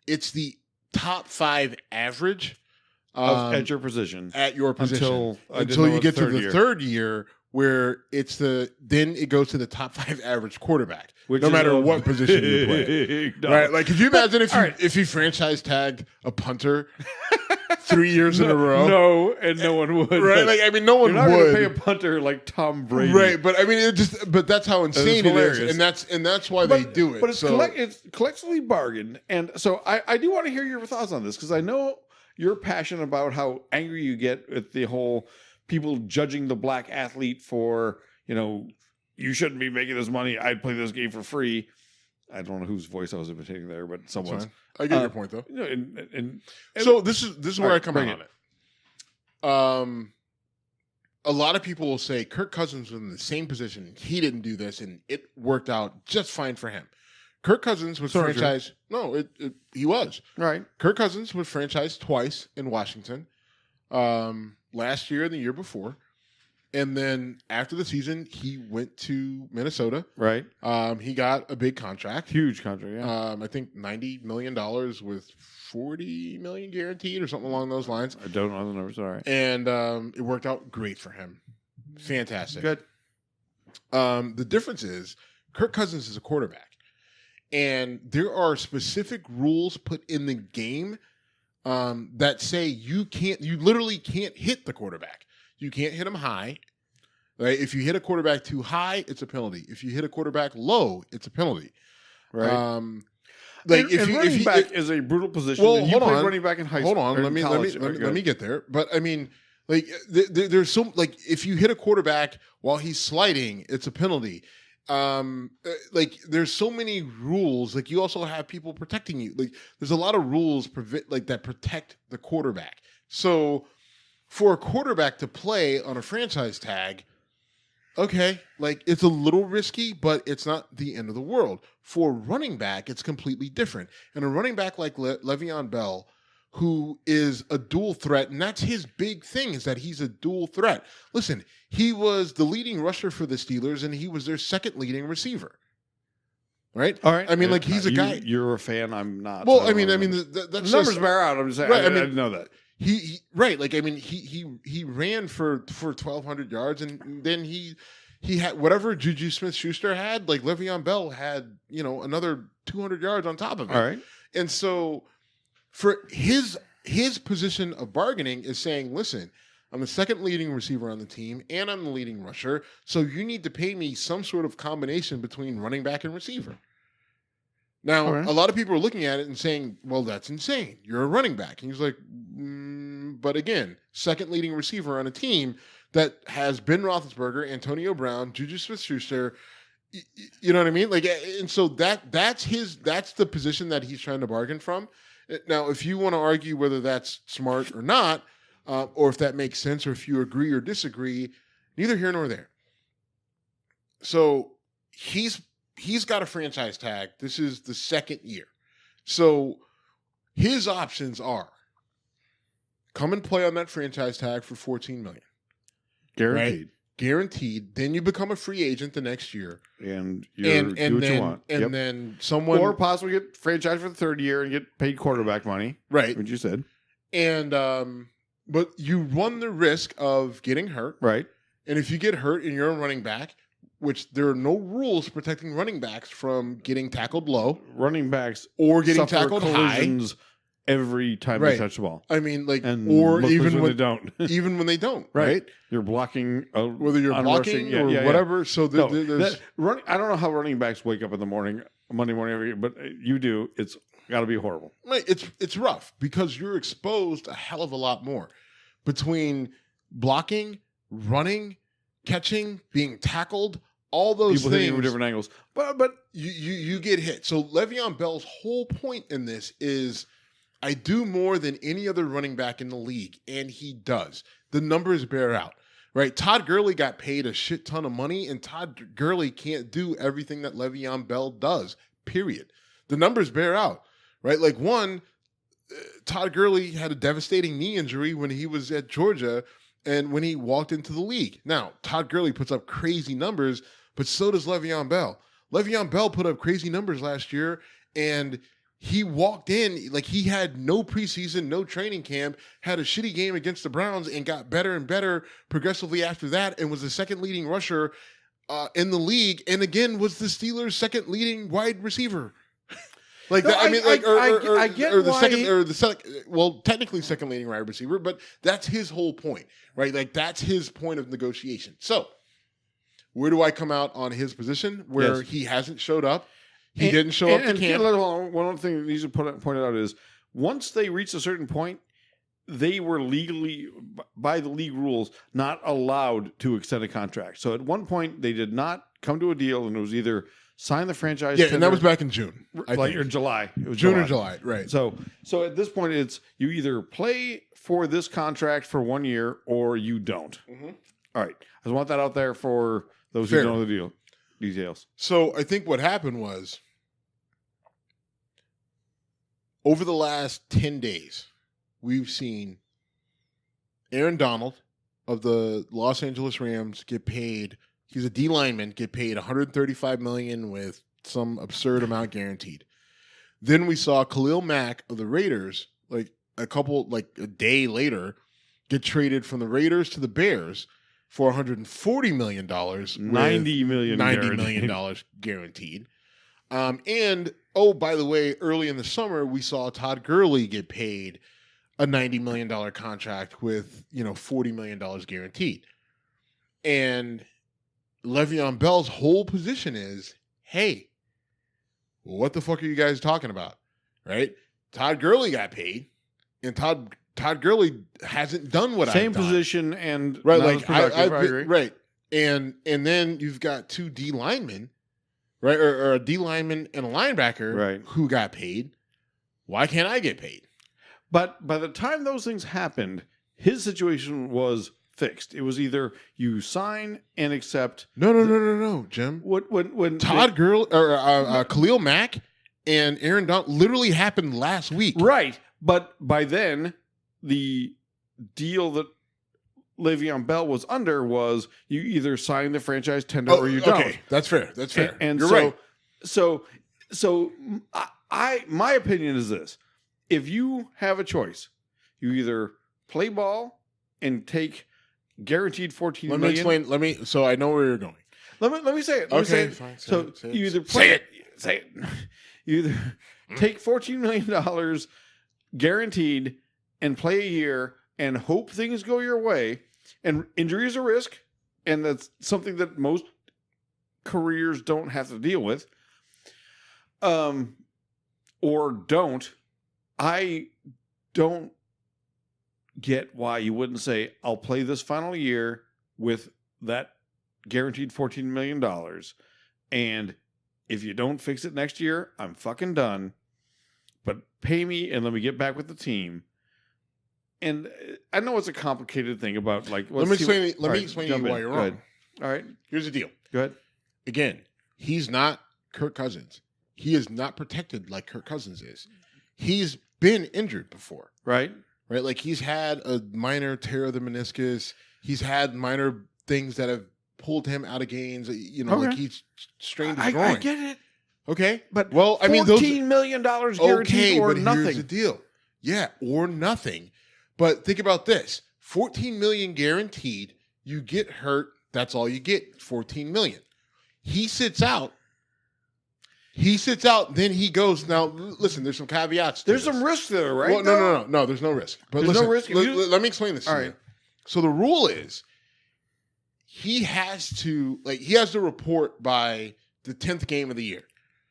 it's the top 5 average at your position. Until you get to the third year. Where then it goes to the top 5 average quarterback, no matter what position you play. Right? Like, could you imagine if he franchise tagged a punter 3 years in a row? No, and no one would. Right? Like, I mean, no one would. You're not going to pay a punter like Tom Brady. Right? But I mean, but that's how insane it is, and that's why they do it. But it's collectively bargained, and so I do want to hear your thoughts on this because I know you're passionate about how angry you get with the whole. People judging the black athlete for, you shouldn't be making this money. I'd play this game for free. I don't know whose voice I was imitating there, but someone's. I get your point, though. And so this is where I come in on it. a lot of people will say Kirk Cousins was in the same position. He didn't do this, and it worked out just fine for him. Kirk Cousins was franchised. No, he was. Right. Kirk Cousins was franchised twice in Washington, last year and the year before. And then after the season, he went to Minnesota. Right. He got a big contract. Huge contract, yeah. I think $90 million with $40 million guaranteed or something along those lines. I don't know the numbers, all right. And it worked out great for him. Fantastic. Good. The difference is Kirk Cousins is a quarterback. And there are specific rules put in the game that say you literally can't hit the quarterback. You can't hit him high. Right? If you hit a quarterback too high, it's a penalty. If you hit a quarterback low, it's a penalty. Right. Running back is a brutal position. Well, hold on. Running back in high school. Hold on. Let me get there. But I mean, like there's some, like, if you hit a quarterback while he's sliding, it's a penalty. Like there's so many rules. Like you also have people protecting you. Like there's a lot of rules that protect the quarterback. So for a quarterback to play on a franchise tag, okay, like it's a little risky, but it's not the end of the world. For running back, it's completely different. And a running back like LeVeon Bell, who is a dual threat, and that's his big thing, is that he's a dual threat. Listen, he was the leading rusher for the Steelers, and he was their second leading receiver. Right? All right. I mean, like, he's a guy. You're a fan. I'm not. Well, I mean, that's the numbers bear out. I'm just saying. Right, I didn't know that. He right. Like, I mean, he ran for 1,200 yards, and then he had whatever Juju Smith-Schuster had. Like Le'Veon Bell had, another 200 yards on top of it. All right. And so, for his position of bargaining is saying, listen, I'm the second leading receiver on the team, and I'm the leading rusher, so you need to pay me some sort of combination between running back and receiver. Now, a lot of people are looking at it and saying, well, that's insane. You're a running back. And he's like, but again, second leading receiver on a team that has Ben Roethlisberger, Antonio Brown, Juju Smith-Schuster. You know what I mean? Like, and so that's the position that he's trying to bargain from. Now, if you want to argue whether that's smart or not, or if that makes sense, or if you agree or disagree, neither here nor there. So he's got a franchise tag. This is the second year. So his options are come and play on that franchise tag for $14 million. Guaranteed. Right? Guaranteed. Then you become a free agent the next year. And do what you want. And then someone... Or possibly get franchised for the third year and get paid quarterback money. Right. Which you said. And, but you run the risk of getting hurt. Right. And if you get hurt and you're a running back, which there are no rules protecting running backs from getting tackled low. Running backs or getting tackled collisions high. Every time they touch the ball. I mean, like, and or even when they don't. Even when they don't, right? You're blocking. Whether you're blocking or whatever. So there's... I don't know how running backs wake up in the morning, Monday morning, but you do. It's got to be horrible. Right. It's rough because you're exposed a hell of a lot more between blocking, running, catching, being tackled. All those people things hitting from different angles, but you get hit. So Le'Veon Bell's whole point in this is, I do more than any other running back in the league, and he does. The numbers bear out, right? Todd Gurley got paid a shit ton of money, and Todd Gurley can't do everything that Le'Veon Bell does. Period. The numbers bear out, right? Like Todd Gurley had a devastating knee injury when he was at Georgia, and when he walked into the league. Now Todd Gurley puts up crazy numbers. But so does Le'Veon Bell. Le'Veon Bell put up crazy numbers last year, and he walked in like he had no preseason, no training camp, had a shitty game against the Browns, and got better and better progressively after that, and was the second leading rusher in the league, and again was the Steelers' second leading wide receiver. Like, no, I get or the second, well, technically second leading wide receiver, but that's his whole point, right? Like that's his point of negotiation. So, where do I come out on his position where he hasn't showed up? He didn't show up to camp. One other thing that needs to point out is once they reached a certain point, they were legally, by the league rules, not allowed to extend a contract. So at one point, they did not come to a deal, and it was either sign the franchise. Yeah, and that was back in June. Or July. It was June or July, right. So at this point, it's you either play for this contract for 1 year or you don't. Mm-hmm. All right. I just want that out there for those who don't know the details. So I think what happened was over the last 10 days, we've seen Aaron Donald of the Los Angeles Rams get paid. He's a D lineman, get paid $135 million with some absurd amount guaranteed. Then we saw Khalil Mack of the Raiders, like a day later, get traded from the Raiders to the Bears for $140 million. $90 million guaranteed. And, oh, by the way, early in the summer, we saw Todd Gurley get paid a $90 million contract with, $40 million guaranteed. And LeVeon Bell's whole position is, hey, what the fuck are you guys talking about? Right? Todd Gurley got paid, and Todd Gurley hasn't done what I've done. Same position and right, not like as productive, I agree. Right. And then you've got two D linemen, right, or a D lineman and a linebacker, right, who got paid. Why can't I get paid? But by the time those things happened, his situation was fixed. It was either you sign and accept. No, Jim. When Todd Gurley or Khalil Mack and Aaron Donald literally happened last week, right? But by then, the deal that Le'Veon Bell was under was you either sign the franchise tender or you don't. Okay, that's fair. That's fair. And you're so, right. So my opinion is this: if you have a choice, you either play ball and take guaranteed $14 million. Let me explain. So I know where you're going. Let me say it. Fine. You either play say it. You either take $14 million guaranteed and play a year and hope things go your way. And injury is a risk, and that's something that most careers don't have to deal with. Or don't. I don't get why you wouldn't say, I'll play this final year with that guaranteed $14 million. And if you don't fix it next year, I'm fucking done. But pay me and let me get back with the team. And I know it's a complicated thing about like. Let me explain to you why you're wrong. Ahead. All right. Here's the deal. Go ahead. Again, he's not Kirk Cousins. He is not protected like Kirk Cousins is. He's been injured before. Right. Right. Like he's had a minor tear of the meniscus. He's had minor things that have pulled him out of games. Like he's strained his groin. I get it. Okay. But well, I mean, $14 million guaranteed or nothing. Here's the deal. Yeah, or nothing. But think about this: $14 million guaranteed. You get hurt, that's all you get. $14 million. He sits out. Then he goes. Now, listen. There's some caveats. There's some risk there, right? Well, no. There's no risk. But there's listen, no risk. Let me explain this. All right. So the rule is, he has to report by the 10th game of the year.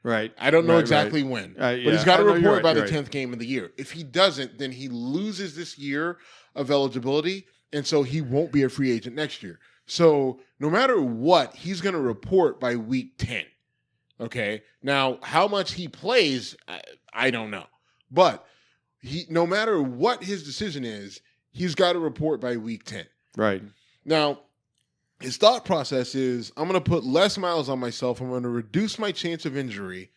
Right. I don't know exactly when, but he's got to report by the 10th game of the year. If he doesn't, then he loses this year of eligibility, and so he won't be a free agent next year. So no matter what, he's going to report by week 10. Okay? Now, how much he plays, I don't know. But no matter what his decision is, he's got to report by week 10. Right. Now, his thought process is, I'm going to put less miles on myself. I'm going to reduce my chance of injury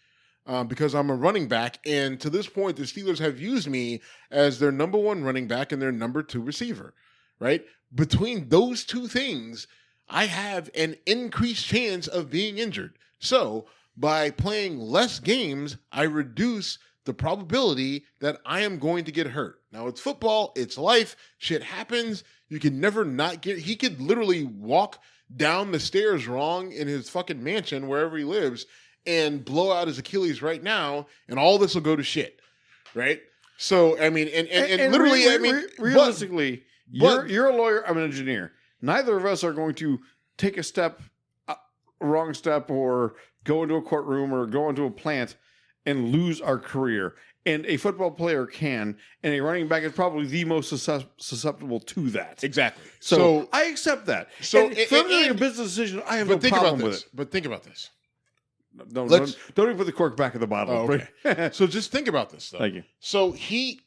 because I'm a running back. And to this point, the Steelers have used me as their number one running back and their number two receiver, right? Between those two things, I have an increased chance of being injured. So by playing less games, I reduce the probability that I am going to get hurt. Now, it's football. It's life. Shit happens. You can never not get... He could literally walk down the stairs wrong in his fucking mansion, wherever he lives, and blow out his Achilles right now, and all this will go to shit, right? So, I mean, and literally, realistically, you're a lawyer, I'm an engineer. Neither of us are going to take a wrong step, or go into a courtroom or go into a plant and lose our career. And a football player can, and a running back is probably the most susceptible to that. Exactly. So I accept that. So if I'm doing a business decision, I have no problem with it. But think about this. Don't even put the cork back in the bottle. Oh, okay. So just think about this, though. Thank you. So he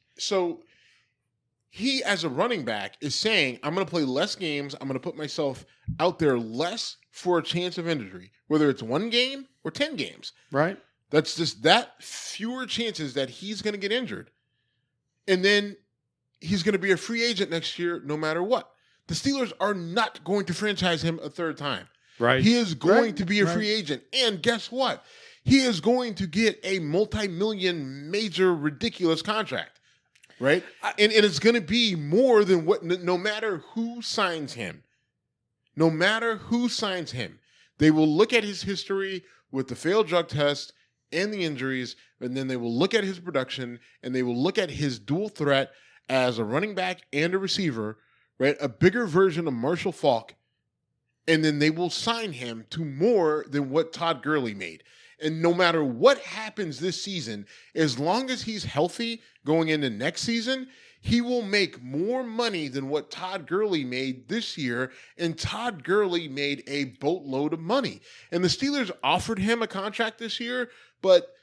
he, as a running back, is saying, I'm going to play less games. I'm going to put myself out there less for a chance of injury, whether it's 1 game or 10 games. Right. That's just that fewer chances that he's going to get injured. And then he's going to be a free agent next year no matter what. The Steelers are not going to franchise him a 3rd time. Right. He is going to be a free agent. And guess what? He is going to get a multi-million, major, ridiculous contract. Right? And it's going to be more than what, no matter who signs him. No matter who signs him. They will look at his history with the failed drug test and the injuries, and then they will look at his production, and they will look at his dual threat as a running back and a receiver, right? A bigger version of Marshall Faulk, and then they will sign him to more than what Todd Gurley made. And no matter what happens this season, as long as he's healthy going into next season, he will make more money than what Todd Gurley made this year, and Todd Gurley made a boatload of money. And the Steelers offered him a contract this year, but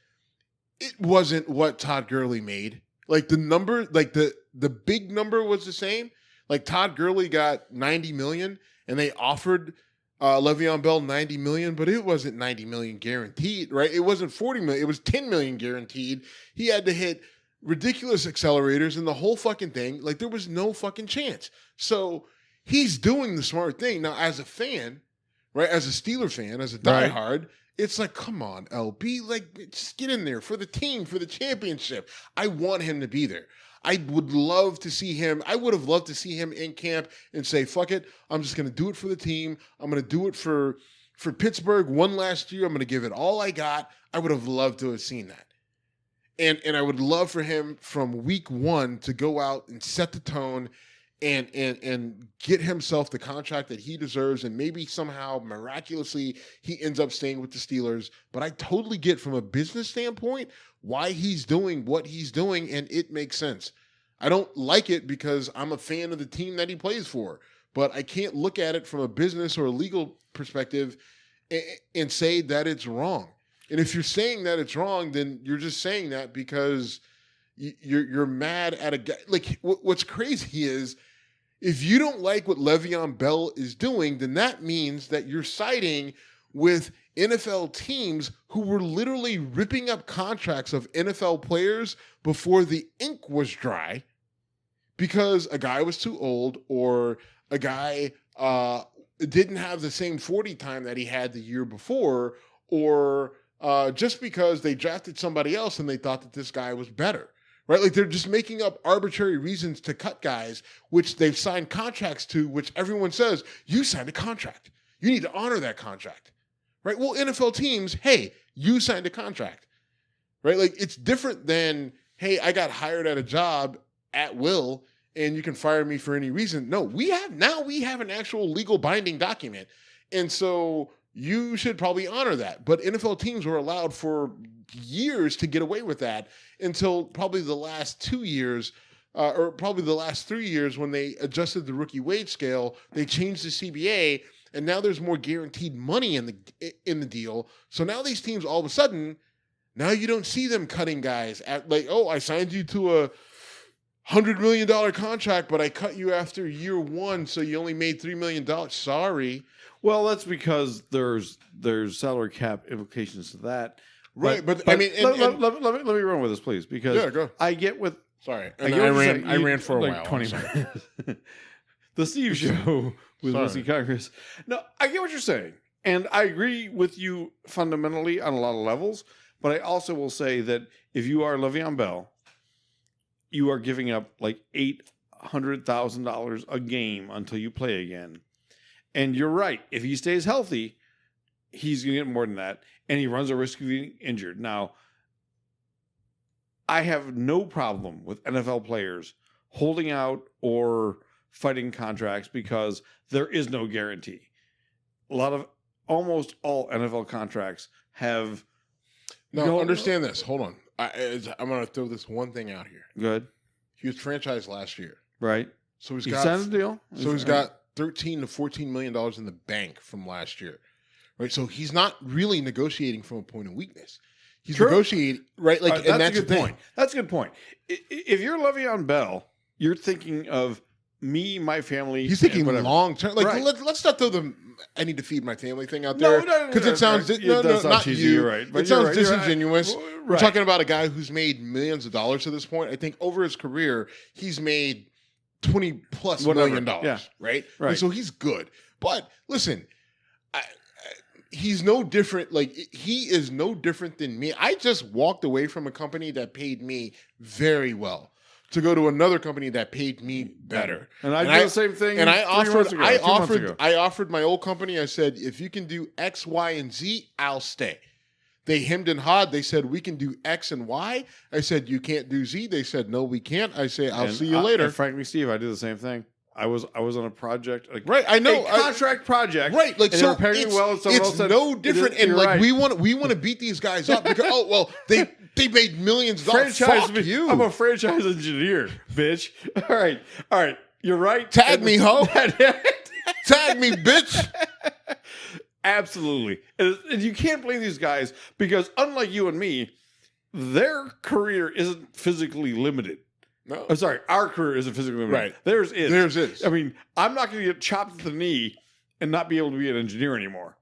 it wasn't what Todd Gurley made. Like the number, like the big number was the same. Like Todd Gurley got $90 million, and they offered LeVeon Bell $90 million, but it wasn't $90 million guaranteed, right? It wasn't $40 million. It was $10 million guaranteed. He had to hit ridiculous accelerators and the whole fucking thing. Like there was no fucking chance. So he's doing the smart thing. Now, as a fan, right? As a Steeler fan, as a diehard, it's like, come on, LB, like just get in there for the team, for the championship. I want him to be there. I would love to see him. I would have loved to see him in camp and say, fuck it. I'm just going to do it for the team. I'm going to do it for Pittsburgh one last year. I'm going to give it all I got. I would have loved to have seen that. And I would love for him from week 1 to go out and set the tone and get himself the contract that he deserves, and maybe somehow miraculously he ends up staying with the Steelers. But I totally get from a business standpoint why he's doing what he's doing, and it makes sense. I don't like it because I'm a fan of the team that he plays for, but I can't look at it from a business or a legal perspective and say that it's wrong. And if you're saying that it's wrong, then you're just saying that because you're mad at a guy. Like what's crazy is if you don't like what LeVeon Bell is doing, then that means that you're siding with NFL teams who were literally ripping up contracts of NFL players before the ink was dry because a guy was too old or a guy didn't have the same 40 time that he had the year before, or just because they drafted somebody else and they thought that this guy was better, right? Like they're just making up arbitrary reasons to cut guys, which they've signed contracts to, which everyone says, you signed a contract. You need to honor that contract, right? Well, NFL teams, hey, you signed a contract, right? Like it's different than, hey, I got hired at a job at will and you can fire me for any reason. No, we have an actual legal binding document. And so you should probably honor that. But NFL teams were allowed for years to get away with that until probably the last 2 years, or probably the last 3 years when they adjusted the rookie wage scale. They changed the CBA, and now there's more guaranteed money in the deal. So now these teams, all of a sudden, now you don't see them cutting guys at like, oh, I signed you to a $100 million contract, but I cut you after year 1, so you only made $3 million. Sorry. Well, that's because there's salary cap implications to that. Right, but I mean, let me run with this, please, because yeah, go. I get with. Sorry, I ran for a while. 20 minutes. The Steve Show with Whiskey Congress. No, I get what you're saying, and I agree with you fundamentally on a lot of levels. But I also will say that if you are Le'Veon Bell, you are giving up like $800,000 a game until you play again. And you're right. If he stays healthy, he's going to get more than that. And he runs a risk of getting injured. Now, I have no problem with NFL players holding out or fighting contracts because there is no guarantee. Almost all NFL contracts have. Now, understand this. Hold on. I'm going to throw this one thing out here. Good. He was franchised last year. Right. So he's signed a deal. So he's got $13 to $14 million in the bank from last year. Right. So he's not really negotiating from a point of weakness. He's negotiating, right? Like, and that's the thing. That's a good point. If you're Le'Veon Bell, you're thinking of me, my family. He's thinking whatever. long term. Like, Right. let's not throw the "I need to feed my family" thing out there, No, because it sounds not cheesy, you. you're right. But It sounds you're right, disingenuous. Right. We're talking about a guy who's made millions of dollars to this point. I think over his career, he's made $20+ million. Yeah. Right. Right. And so he's good. But listen, he's no different. Like, he is no different than me. I just walked away from a company that paid me very well to go to another company that paid me better. And I did the same thing. And I months ago. offered my old company. I said, if you can do X, Y, and Z, I'll stay. They hemmed and hawed. They said, we can do X and Y. I said, you can't do Z. They said, no, we can't. I say, I'll see you later. And frankly, Steve, I did the same thing. I was on a project, like, right? I know, a contract project, right? Like, and so they were paying me well. And someone else said, no different. And like, right. we want to beat these guys up because they made millions of dollars. Fuck you. I'm a franchise engineer, bitch. All right. You're right. Tag me, ho. Tag me, bitch. Absolutely. And you can't blame these guys because, unlike you and me, their career isn't physically limited. No. I'm sorry, our career isn't physically limited. Right. Theirs is. Theirs is. I mean, I'm not going to get chopped at the knee and not be able to be an engineer anymore.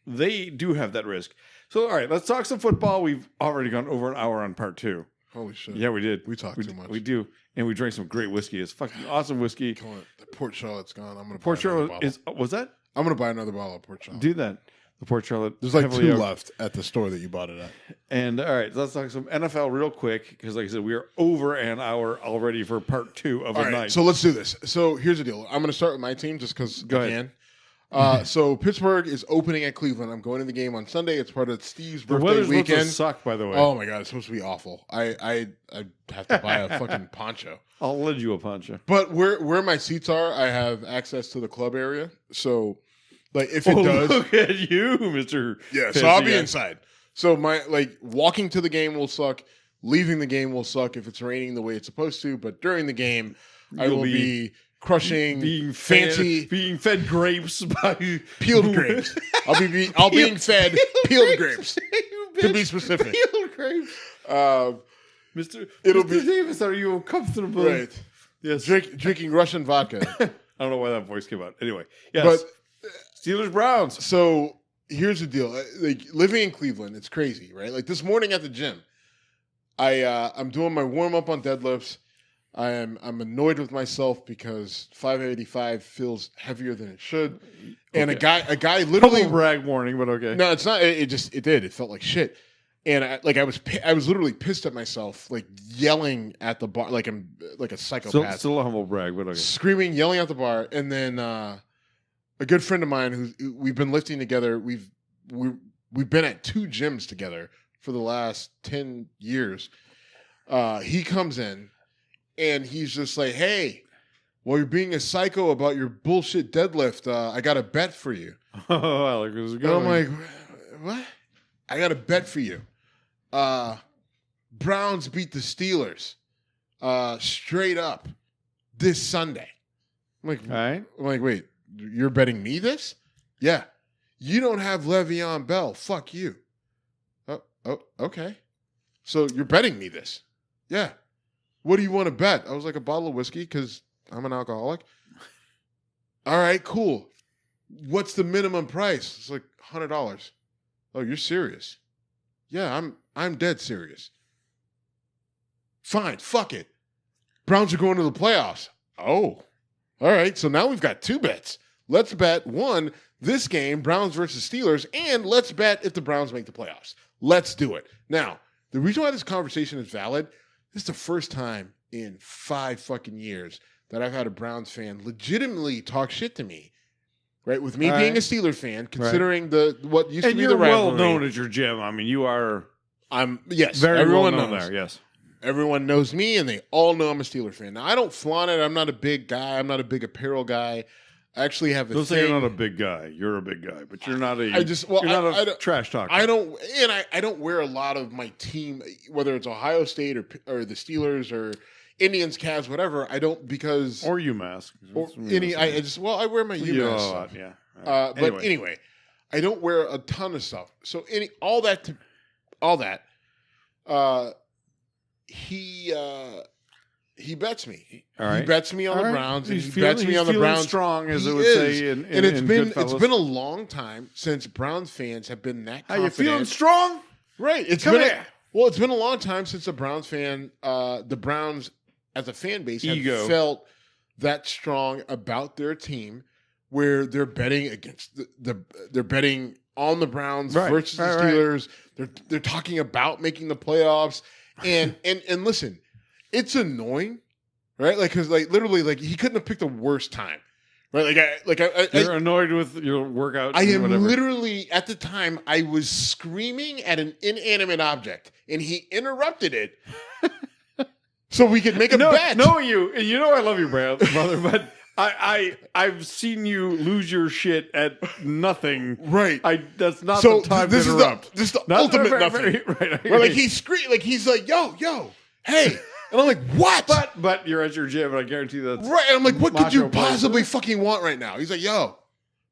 They do have that risk. So, all right, let's talk some football. We've already gone over an hour on part 2. Holy shit. Yeah, we did. We talked too much. We do. And we drank some great whiskey. It's fucking awesome whiskey. Come on. The Port Charlotte's gone. I'm going to Port Charlotte is, was that? I'm going to buy another bottle of Port Charlotte. Do that. The Port Charlotte. There's like 2 left at the store that you bought it at. And all right, let's talk some NFL real quick because, like I said, we are over an hour already for part 2 of a night. So let's do this. So here's the deal. I'm going to start with my team just because I can. So Pittsburgh is opening at Cleveland. I'm going to the game on Sunday. It's part of Steve's birthday weather's weekend. Supposed to suck, by the way. Oh my god, it's supposed to be awful. I have to buy a fucking poncho. I'll lend you a poncho. But where my seats are, I have access to the club area. So, like, if it does, look at you, Mr. Yeah, so I'll be inside. So my walking to the game will suck. Leaving the game will suck if it's raining the way it's supposed to. But during the game, I will be crushing being fed grapes by peeled grapes. I'll being fed peeled grapes. To be specific, peeled grapes. Mr. Davis, are you comfortable? Right. Yes. Drinking Russian vodka. I don't know why that voice came out. Anyway, yes. But Steelers Browns. So here's the deal. Like, living in Cleveland, it's crazy, right? Like, this morning at the gym, I'm doing my warm up on deadlifts. I'm annoyed with myself because 585 feels heavier than it should. And a guy literally Humble brag warning, but okay. No, it's not. It did. It felt like shit. And I was literally pissed at myself, like yelling at the bar, like I'm like a psychopath. Still a humble brag, but okay. Screaming, yelling at the bar, and then a good friend of mine who we've been lifting together. We've been at 2 gyms together for the last 10 years. He comes in and he's just like, "Hey, well, you're being a psycho about your bullshit deadlift. I got a bet for you." Oh, I like this is going. And I'm like, "What? I got a bet for you. Browns beat the Steelers straight up this Sunday." I'm like, all right. I'm like, wait, you're betting me this? Yeah. You don't have LeVeon Bell. Fuck you. Oh, okay. So you're betting me this? Yeah. What do you want to bet? I was like, a bottle of whiskey because I'm an alcoholic. All right, cool. What's the minimum price? It's like $100. Oh, you're serious? Yeah, I'm dead serious. Fine, fuck it. Browns are going to the playoffs. Oh, all right. So now we've got 2 bets. Let's bet 1, this game, Browns versus Steelers, and let's bet if the Browns make the playoffs. Let's do it. Now, the reason why this conversation is valid, this is the first time in 5 fucking years that I've had a Browns fan legitimately talk shit to me. Right, with me being a Steelers fan, considering what used to be the rivalry. And you're well known at your gym. I mean, you are. Yes, very everyone well known knows. there. Yes, everyone knows me, and they all know I'm a Steelers fan. Now, I don't flaunt it. I'm not a big guy. I'm not a big apparel guy. I actually have a Don't thing. say you're not a big guy. You're a big guy, but you're not a. You're not a trash talker. I don't wear a lot of my team, whether it's Ohio State or the Steelers or Indians, Cavs, whatever. I don't because or UMass. Or any. I wear my UMass stuff. Yeah. But anyway, I don't wear a ton of stuff. So all that, he He bets me. All right. He bets me on All the right. Browns, and He's he bets me on the Browns. Strong, as he it would is. say, and it's been a long time since Browns fans have been that confident. How you feeling strong? Right. It's been a long time since the Browns as a fan base have felt that strong about their team, where they're betting against they're betting on the Browns versus the Steelers. Right. They're talking about making the playoffs, and listen, it's annoying, right? Like, because literally, he couldn't have picked a worse time, right? You're annoyed with your workout. I am literally, at the time, I was screaming at an inanimate object, and he interrupted it so we could make a bet. Knowing you, and you know I love you, brother, but I've seen you lose your shit at nothing. Right. That's not the time to interrupt. This is the ultimate nothing. Right. He's like, yo, hey. And I'm like, what? But you're at your gym, and I guarantee that's right. And I'm like, what could you possibly fucking want right now? He's like, yo,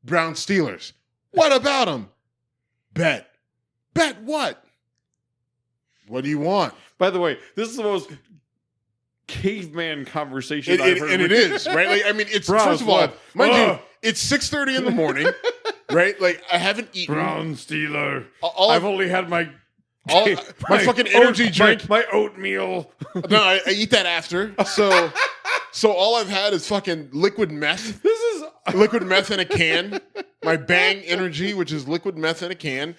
Brown Steelers. What about them? Bet what? What do you want? By the way, this is the most caveman conversation I've heard. And it is, right? It's first of all, mind you, it's 6:30 in the morning, right? I haven't eaten. Brown Steeler. I've only had my fucking energy drink, my oatmeal. No, I eat that after. So all I've had is fucking liquid meth. This is liquid meth in a can. My Bang Energy, which is liquid meth in a can.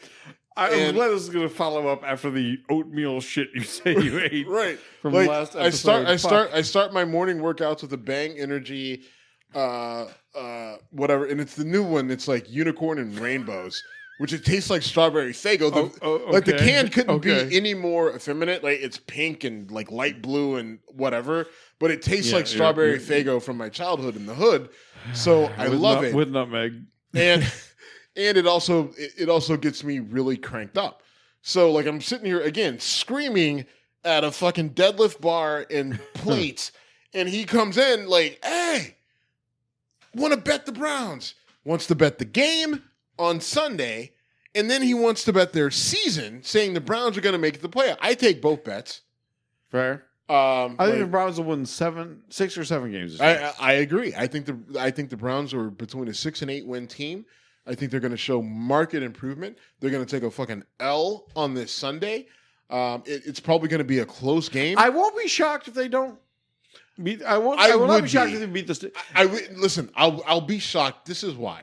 I'm glad this is going to follow up after the oatmeal shit you say you ate. Right. From last episode. I start my morning workouts with a Bang Energy, whatever, and it's the new one. It's like unicorn and rainbows, which it tastes like strawberry Faygo. The can couldn't be any more effeminate. It's pink and light blue and whatever, but it tastes like strawberry Faygo from my childhood in the hood. So I love it with nutmeg. And it also gets me really cranked up. So I'm sitting here again screaming at a fucking deadlift bar and plates, and he comes in hey, want to bet the Browns? Wants to bet the game on Sunday, and then he wants to bet their season, saying the Browns are going to make it the playoff. I take both bets. Fair. I think the Browns will win 6 or 7 games this year. I agree. I think the Browns are between a 6 and 8 win team. I think they're going to show market improvement. They're going to take a fucking L on this Sunday. It's probably going to be a close game. I won't be shocked if they don't beat. I will not be shocked if they beat the. Listen. I'll be shocked. This is why.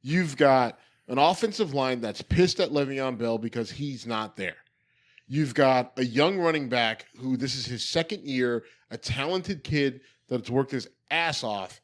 You've got an offensive line that's pissed at LeVeon Bell because he's not there. You've got a young running back who this is his second year, a talented kid that's worked his ass off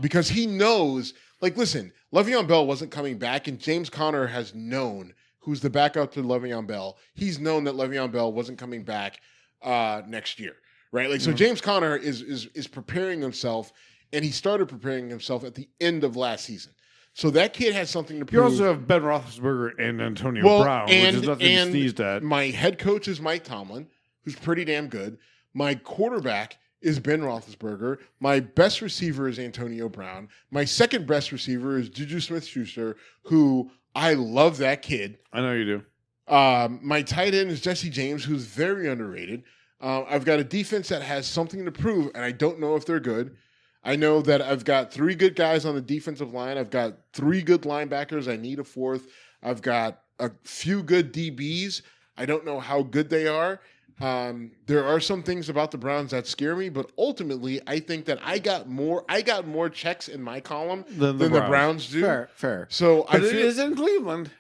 because he knows. Listen, LeVeon Bell wasn't coming back, and James Conner has known, who's the backup to LeVeon Bell. He's known that LeVeon Bell wasn't coming back next year, right? So James Conner is preparing himself, and he started preparing himself at the end of last season. So that kid has something to prove. You also have Ben Roethlisberger and Antonio Brown, which is nothing to sneeze at. My head coach is Mike Tomlin, who's pretty damn good. My quarterback is Ben Roethlisberger. My best receiver is Antonio Brown. My second best receiver is Juju Smith-Schuster, who I love that kid. I know you do. My tight end is Jesse James, who's very underrated. I've got a defense that has something to prove, and I don't know if they're good. I know that I've got 3 good guys on the defensive line. I've got 3 good linebackers. I need a 4th. I've got a few good DBs. I don't know how good they are. There are some things about the Browns that scare me, but ultimately, I think that I got more checks in my column than the Browns do. Fair. So but it is in Cleveland.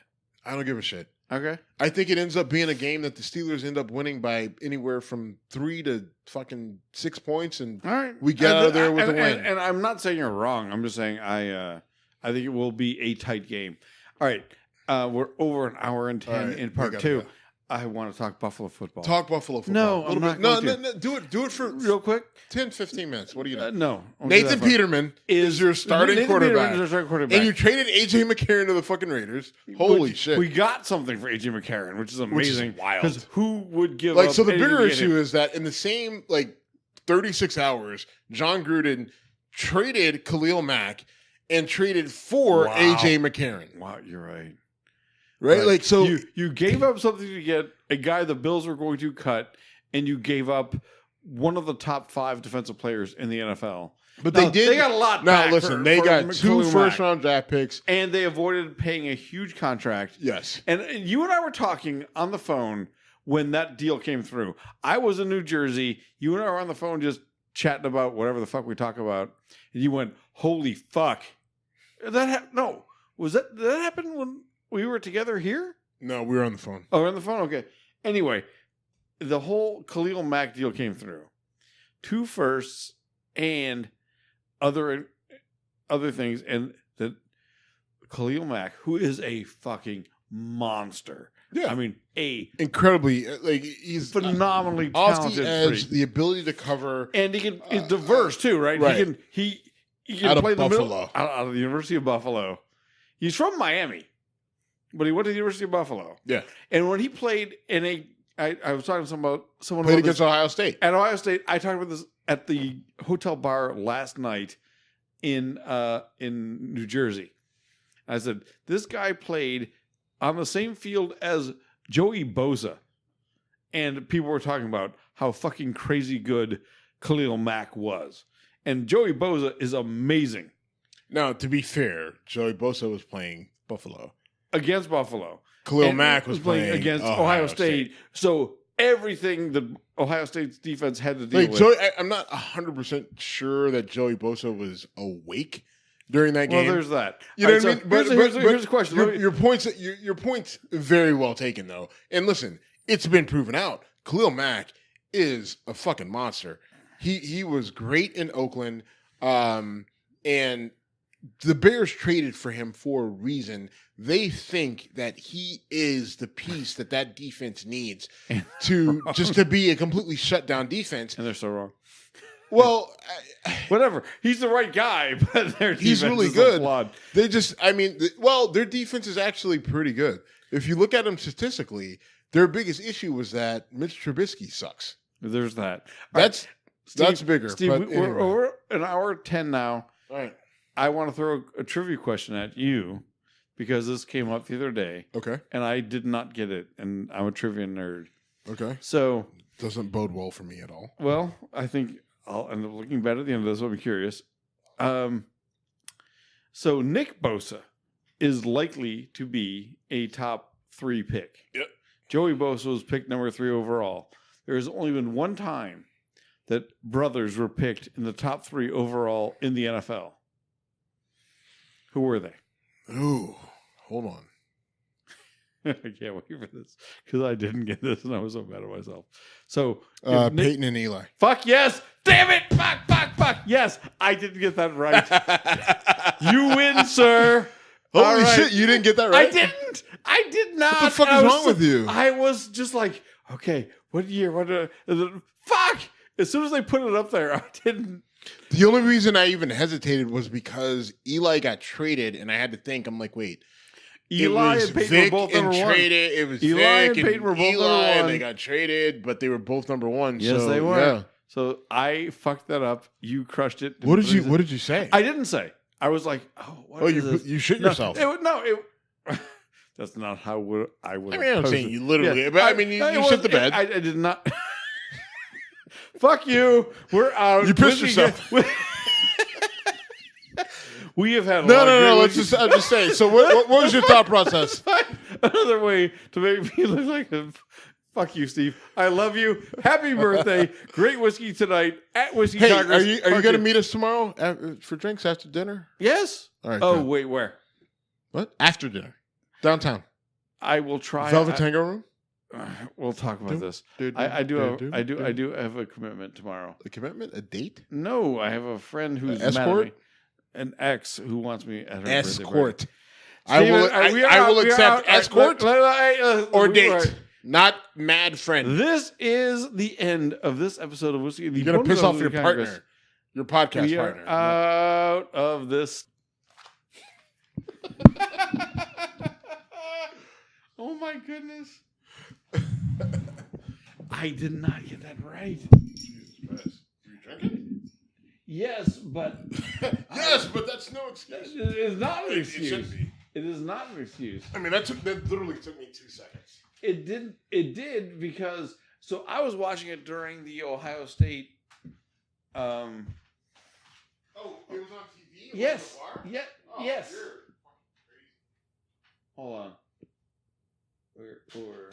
I don't give a shit. Okay. I think it ends up being a game that the Steelers end up winning by anywhere from 3 to fucking 6 points, and we get out of there with a win. And I'm not saying you're wrong. I'm just saying I think it will be a tight game. All right. We're over an hour and 10 in part 2. Go. I want to talk Buffalo football. Talk Buffalo football. No, I'm not going to. No. Do it for real quick. 10, 15 minutes. What do you know? No. Nathan Peterman is your starting quarterback. And you traded A.J. McCarron to the fucking Raiders. Holy shit. We got something for A.J. McCarron, which is amazing. Which is wild. Because who would give up so the bigger issue is that in the same 36 hours, John Gruden traded Khalil Mack and traded for A.J. McCarron. Wow, you're right. Right? You gave up something to get a guy the Bills were going to cut, and you gave up one of the top 5 defensive players in the NFL. But Now, they got a lot Now, back listen, for, they for got 2 Khalil Mack. first-round draft picks. And they avoided paying a huge contract. Yes. And you and I were talking on the phone when that deal came through. I was in New Jersey. You and I were on the phone just chatting about whatever the fuck we talk about. And you went, holy fuck. Did that happen when we were together here? No, we were on the phone. Oh, we're on the phone? Okay. Anyway, the whole Khalil Mack deal came through. 2 firsts and other things. And that Khalil Mack, who is a fucking monster. Yeah. I mean, incredibly, he's phenomenally off talented. the edge, the ability to cover. And he's diverse too, right? Right. He can Out play of in the Buffalo. middle, out of the University of Buffalo. He's from Miami, but he went to the University of Buffalo. Yeah. And when he played I was talking to someone Played against Ohio State. At Ohio State, I talked about this at the hotel bar last night in New Jersey. I said, this guy played on the same field as Joey Bosa. And people were talking about how fucking crazy good Khalil Mack was. And Joey Bosa is amazing. Now, to be fair, Joey Bosa was playing Buffalo. Against Buffalo. Khalil And Mack was playing against Ohio State. So everything that Ohio State's defense had to deal with. I'm not 100% sure that Joey Bosa was awake during that game. Well, there's that. You know what I mean? Here's the question. Your point's very well taken, though. And listen, it's been proven out. Khalil Mack is a fucking monster. He was great in Oakland, and the Bears traded for him for a reason. They think that he is the piece that defense needs to be a completely shut down defense. And they're so wrong. Well, whatever. He's the right guy, but their defense he's really is good. Flawed. They just, their defense is actually pretty good. If you look at them statistically, their biggest issue was that Mitch Trubisky sucks. There's that. That's bigger. Steve, but we're over an hour 10 now. All right. I want to throw a trivia question at you because this came up the other day. Okay. And I did not get it, and I'm a trivia nerd. Okay. So doesn't bode well for me at all. Well, I think I'll end up looking better at the end of this. I'm curious. So Nick Bosa is likely to be a top 3 pick. Yep. Joey Bosa was picked number 3 overall. There has only been one time that brothers were picked in the top 3 overall in the NFL. Who were they? Ooh, hold on. I can't wait for this because I didn't get this and I was so mad at myself. So Peyton and Eli. Fuck yes! Damn it! Fuck! Yes, I didn't get that right. You win, sir. Holy shit! You didn't get that right. I did not. What the fuck is wrong with you? I was just like, okay, what year? Fuck! As soon as they put it up there, I didn't. The only reason I even hesitated was because Eli got traded, and I had to think. I'm like, wait. Eli and Peyton were both number 1. It was Eli Vic and Peyton were both Eli, number 1. and they got traded, but they were both number 1. Yes, so, they were. Yeah. So I fucked that up. You crushed it. What did you say? I didn't say. I was like, you shit yourself. That's not how I would. I mean, I'm saying you literally. Yeah, but you shit the bed. I did not. Fuck you. We're out. You pissed yourself. We have had no. I'm just saying. So what was your thought process? Another way to make me look like a. Fuck you, Steve. I love you. Happy birthday. Great whiskey tonight at Whiskey Congress. Are you going to meet us tomorrow for drinks after dinner? Yes. All right. Oh, good. wait, where? What? After dinner. Downtown. I will try. Velvet Tango Room? We'll talk about this. I do have a commitment tomorrow. A commitment? A date? No, I have a friend who's escort? mad at me. An ex who wants me at her escort. Birthday. I will accept escort or date. Right. Not mad friend. This is the end of this episode of Whiskey. You're going to piss off your partner. Your podcast partner. Out of this. Oh my goodness. I did not get that right. Jesus Christ. Are you drinking? Yes, but but that's no excuse. It is not an excuse. It should be. It is not an excuse. I mean, that literally took me 2 seconds. It did because So I was watching it during the Ohio State. Oh, it was on TV. Yes. Yeah. Oh, yes. you're fucking crazy. Hold on. Or